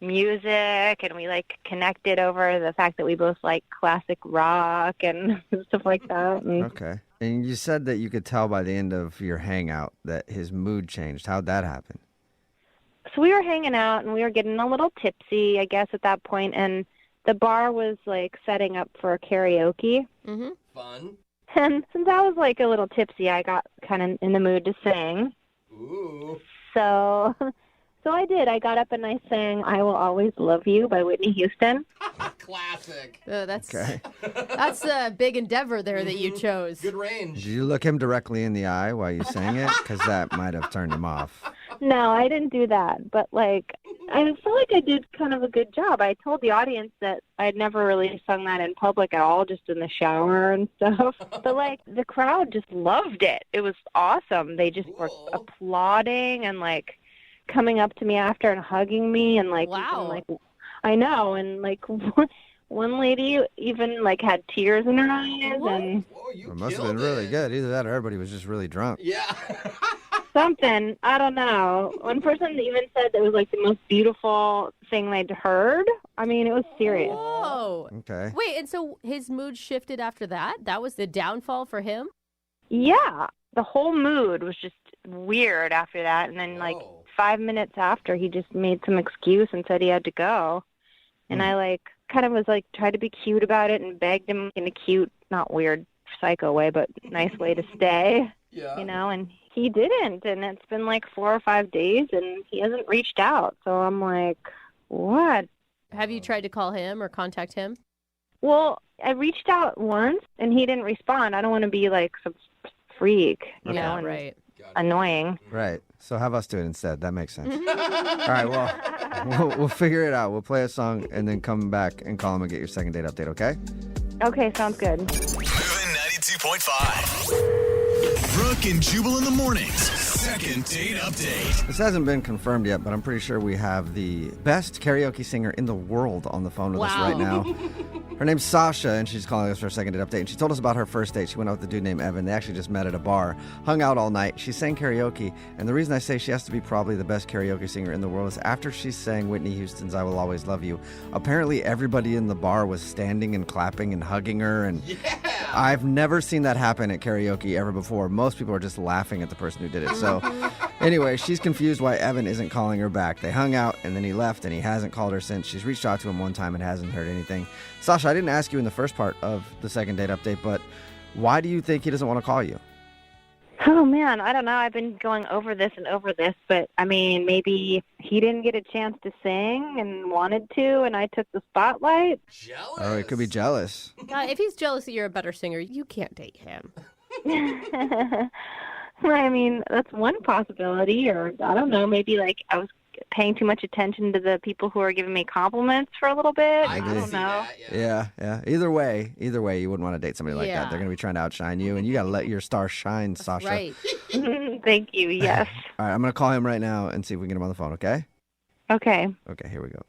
music, and we connected over the fact that we both like classic rock and stuff like that. And Okay. And you said that you could tell by the end of your hangout that his mood changed. How'd that happen? so we were hanging out and we were getting a little tipsy, I guess, at that point, and the bar was setting up for karaoke. Mm-hmm. Fun. And since I was a little tipsy, I got kind of in the mood to sing. Ooh. So I did. I got up and I sang "I Will Always Love You" by Whitney Houston. Classic. That's a big endeavor there that you chose. Good range. Did you look him directly in the eye while you sang it? Because that might have turned him off. No, I didn't do that. But I feel like I did kind of a good job. I told the audience that I'd never really sung that in public at all, just in the shower and stuff. But the crowd just loved it. It was awesome. They just were applauding and coming up to me after and hugging me and wow. even, I know, and one lady even had tears in her eyes. What? And It must have been really good. Either that or everybody was just really drunk. Yeah. something, I don't know. One person even said that it was the most beautiful thing they'd heard. I mean, it was serious. Whoa. Okay. Wait, and so his mood shifted after that? That was the downfall for him? Yeah, the whole mood was just weird after that, and then 5 minutes after, he just made some excuse and said he had to go. And I kind of was tried to be cute about it and begged him in a cute, not weird, psycho way, but nice way to stay. Yeah. And he didn't. And it's been 4 or 5 days and he hasn't reached out. So I'm what? Have you tried to call him or contact him? Well, I reached out once and he didn't respond. I don't want to be some freak, you know, and right. annoying. Right. So have us do it instead. That makes sense. All right, well, we'll figure it out. We'll play a song and then come back and call him and get your second date update, okay? Okay, sounds good. Moving 92.5. Brooke and Jubal in the mornings. Second date update. This hasn't been confirmed yet, but I'm pretty sure we have the best karaoke singer in the world on the phone with us right now. Her name's Sasha, and she's calling us for a second date update. And she told us about her first date. She went out with a dude named Evan. They actually just met at a bar, hung out all night. She sang karaoke, and the reason I say she has to be probably the best karaoke singer in the world is after she sang Whitney Houston's "I Will Always Love You," apparently everybody in the bar was standing and clapping and hugging her, and I've never seen that happen at karaoke ever before. Most people are just laughing at the person who did it. So anyway, she's confused why Evan isn't calling her back. They hung out, and then he left, and he hasn't called her since. She's reached out to him one time and hasn't heard anything. Sasha, I didn't ask you in the first part of the second date update, but why do you think he doesn't want to call you? Oh, man, I don't know. I've been going over this, but, I mean, maybe he didn't get a chance to sing and wanted to, and I took the spotlight. Jealous? Oh, he could be jealous. If he's jealous that you're a better singer, you can't date him. I mean, that's one possibility, or I don't know, maybe I was paying too much attention to the people who are giving me compliments for a little bit. I don't know. Yeah. Either way, you wouldn't want to date somebody like that. Yeah. They're going to be trying to outshine you, and you got to let your star shine, Sasha. Right. Thank you, yes. All right, I'm going to call him right now and see if we can get him on the phone, okay? Okay. Okay, here we go.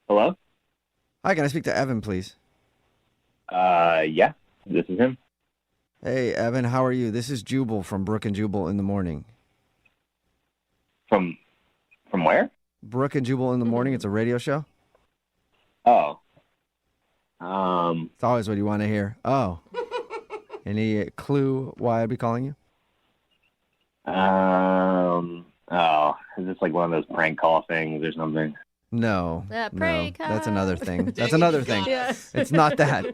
Hello? Hi, can I speak to Evan, please? Yeah, this is him. Hey, Evan, how are you? This is Jubal from Brooke and Jubal in the morning. From where? Brooke and Jubal in the morning. It's a radio show. Oh. It's always what you want to hear. Oh. Any clue why I'd be calling you? Is this one of those prank call things or something? No. Prank no, that's another thing. Dang, That's another thing. Yeah. It's not that.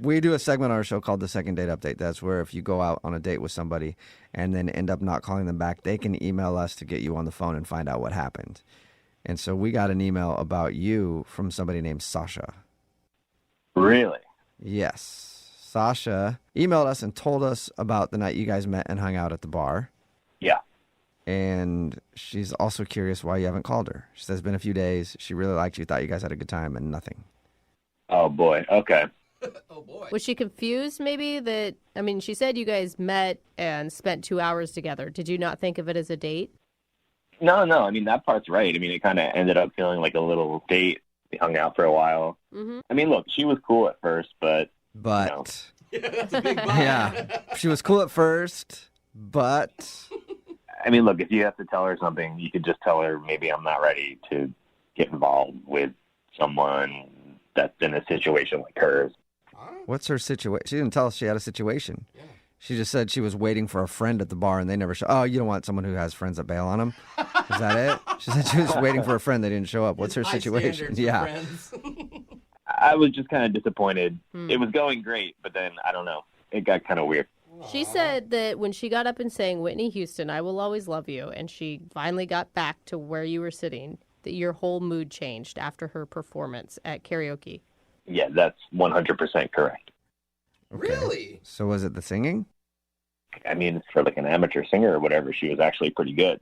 We do a segment on our show called the Second Date Update. That's where if you go out on a date with somebody and then end up not calling them back, they can email us to get you on the phone and find out what happened. And so we got an email about you from somebody named Sasha. Really? Yes. Sasha emailed us and told us about the night you guys met and hung out at the bar. Yeah. And she's also curious why you haven't called her. She says it's been a few days. She really liked you, thought you guys had a good time, and nothing. Oh, boy. Okay. Was she confused maybe that, I mean, she said you guys met and spent 2 hours together. Did you not think of it as a date? No. I mean, that part's right. I mean, it kind of ended up feeling like a little date. We hung out for a while. Mm-hmm. I mean, look, she was cool at first, but... That's a big vibe. Yeah. She was cool at first, but... I mean, look, if you have to tell her something, you could just tell her, maybe I'm not ready to get involved with someone that's in a situation like hers. What's her situation? She didn't tell us she had a situation. Yeah. She just said she was waiting for a friend at the bar, and they never showed. Oh, you don't want someone who has friends that bail on them? Is that it? She said she was waiting for a friend. They didn't show up. What's her situation? Yeah. I was just kind of disappointed. It was going great, but then, I don't know. It got kind of weird. She said that when she got up and sang Whitney Houston, I Will Always Love You, and she finally got back to where you were sitting, that your whole mood changed after her performance at karaoke. Yeah, that's 100% correct. Okay. Really? So was it the singing? I mean, for like an amateur singer or whatever, she was actually pretty good.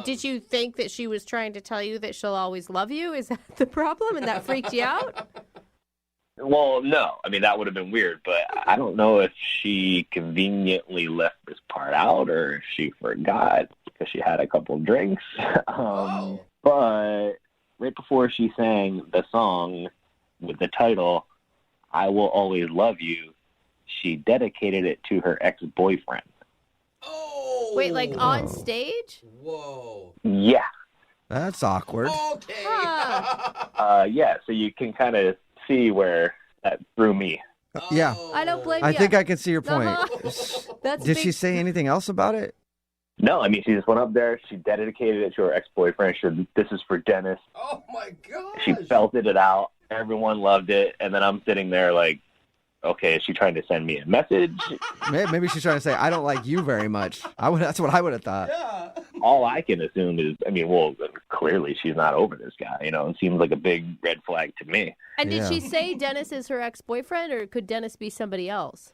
Did you think that she was trying to tell you that she'll always love you? Is that the problem? And that freaked you out? Well, no. I mean, that would have been weird, but I don't know if she conveniently left this part out or if she forgot because she had a couple of drinks. But right before she sang the song with the title, I Will Always Love You, she dedicated it to her ex-boyfriend. Oh! Wait, like on stage? Whoa. Yeah. That's awkward. Okay. Yeah, so you can kind of see where that threw me. Yeah. I don't blame you. I think I can see your point. Did she big... say anything else about it? No, I mean, she just went up there. She dedicated it to her ex-boyfriend. She said, this is for Dennis. Oh, my gosh. She belted it out. Everyone loved it. And then I'm sitting there like, okay, is she trying to send me a message? Maybe she's trying to say, I don't like you very much. That's what I would have thought. Yeah. All I can assume is, I mean, well, clearly she's not over this guy. You know, it seems like a big red flag to me. And did she say Dennis is her ex-boyfriend, or could Dennis be somebody else?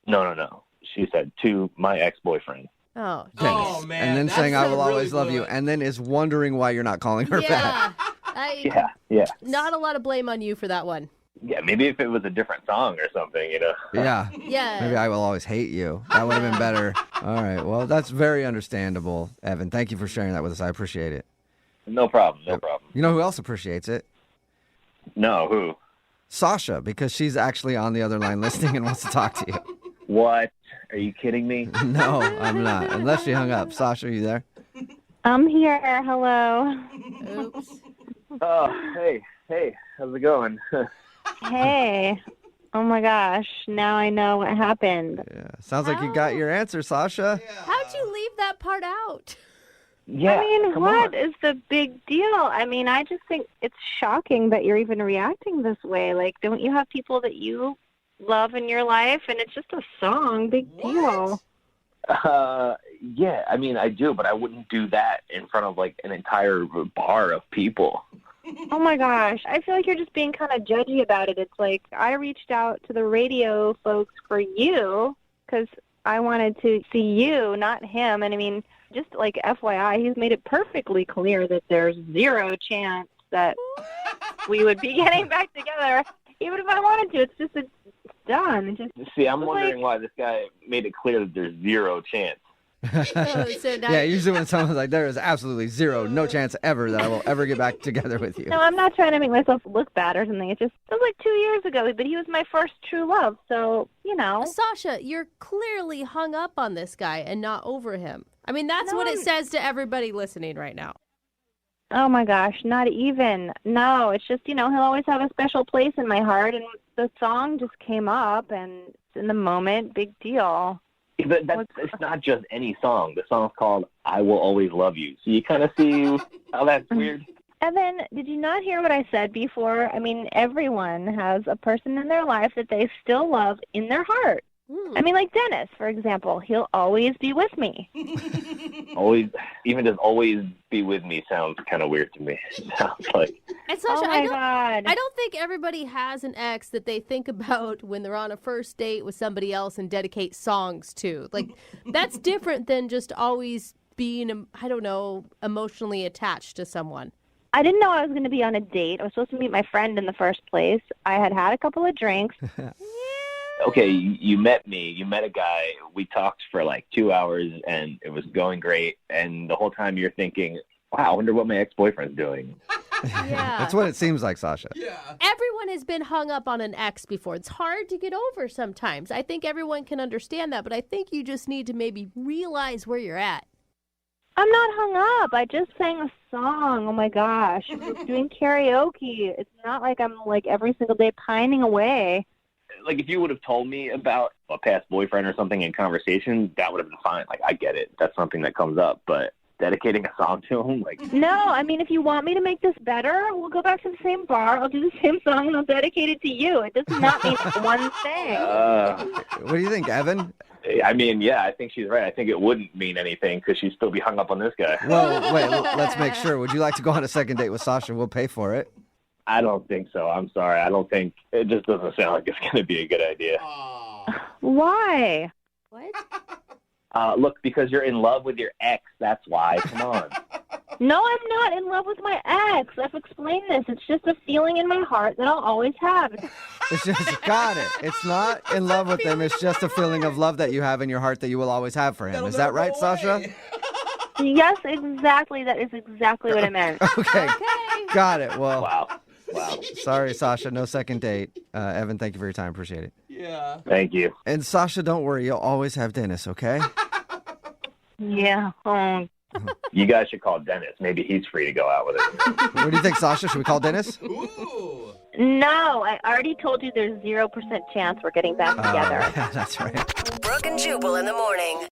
No. She said, to my ex-boyfriend. Oh, oh man. And then saying, I will always love you, and then is wondering why you're not calling her back. Yeah. Not a lot of blame on you for that one. Yeah, maybe if it was a different song or something, you know. Yeah. Yeah. Maybe I will always hate you. That would have been better. All right. Well, that's very understandable, Evan. Thank you for sharing that with us. I appreciate it. No problem. You know who else appreciates it? No, who? Sasha, because she's actually on the other line listening and wants to talk to you. What? Are you kidding me? No, I'm not. Unless she hung up. Sasha, are you there? I'm here. Hello. Oops. Oh, hey. How's it going? Hey. Oh my gosh. Now I know what happened. Yeah. Sounds like you got your answer, Sasha. How'd you leave that part out? Yeah. I mean, what is the big deal? I mean, I just think it's shocking that you're even reacting this way. Like, don't you have people that you love in your life? And it's just a song. Big deal. Yeah, I mean, I do, but I wouldn't do that in front of, like, an entire bar of people. Oh, my gosh. I feel like you're just being kind of judgy about it. It's like I reached out to the radio folks for you because I wanted to see you, not him. And, I mean, just like FYI, he's made it perfectly clear that there's zero chance that we would be getting back together, even if I wanted to. It's just it's done. See, I'm wondering why this guy made it clear that there's zero chance. Yeah, usually when someone's like, there is absolutely no chance ever that I will ever get back together with you. No, I'm not trying to make myself look bad or something. It was like 2 years ago, but he was my first true love, so, you know. Sasha, you're clearly hung up on this guy and not over him. I mean, that's what it says to everybody listening right now. Oh, my gosh, not even. No, it's just, you know, he'll always have a special place in my heart, and the song just came up, and in the moment, big deal. But it's not just any song. The song's called I Will Always Love You. So you kind of see how that's weird? Evan, did you not hear what I said before? I mean, everyone has a person in their life that they still love in their heart. I mean, like Dennis, for example, he'll always be with me. Always, even just always be with me sounds kind of weird to me. It sounds like. And Sasha, Oh my God. I don't think everybody has an ex that they think about when they're on a first date with somebody else and dedicate songs to. Like, that's different than just always being, I don't know, emotionally attached to someone. I didn't know I was going to be on a date. I was supposed to meet my friend in the first place. I had a couple of drinks. Okay, you met me. You met a guy. We talked for like 2 hours, and it was going great. And the whole time you're thinking, wow, I wonder what my ex-boyfriend's doing. Yeah. That's what it seems like, Sasha. Everyone has been hung up on an ex before. It's hard to get over sometimes. I think everyone can understand that, but I think you just need to maybe realize where you're at. I'm not hung up. I just sang a song. Oh, my gosh. I was doing karaoke. It's not like I'm, like, every single day pining away. Like, if you would have told me about a past boyfriend or something in conversation, that would have been fine. Like, I get it. That's something that comes up. But dedicating a song to him, like... No, I mean, if you want me to make this better, we'll go back to the same bar. I'll do the same song, and I'll dedicate it to you. It does not mean one thing. What do you think, Evan? I mean, yeah, I think she's right. I think it wouldn't mean anything because she'd still be hung up on this guy. Well, wait, let's make sure. Would you like to go on a second date with Sasha? We'll pay for it. I don't think so. I'm sorry. I don't think it just doesn't sound like it's going to be a good idea. Why? What? Look, because you're in love with your ex. That's why. Come on. No, I'm not in love with my ex. I've explained this. It's just a feeling in my heart that I'll always have. It's just, got it. It's not in love with him. It's just a feeling of love that you have in your heart that you will always have for him. Is that right, Sasha? Yes, exactly. That is exactly what I meant. Okay. Got it. Well, Wow. Sorry, Sasha. No second date. Evan, thank you for your time. Appreciate it. Yeah. Thank you. And Sasha, don't worry. You'll always have Dennis, okay? Yeah. You guys should call Dennis. Maybe he's free to go out with it. What do you think, Sasha? Should we call Dennis? No, I already told you there's 0% chance we're getting back together. That's right. Brooke and Jubal in the morning.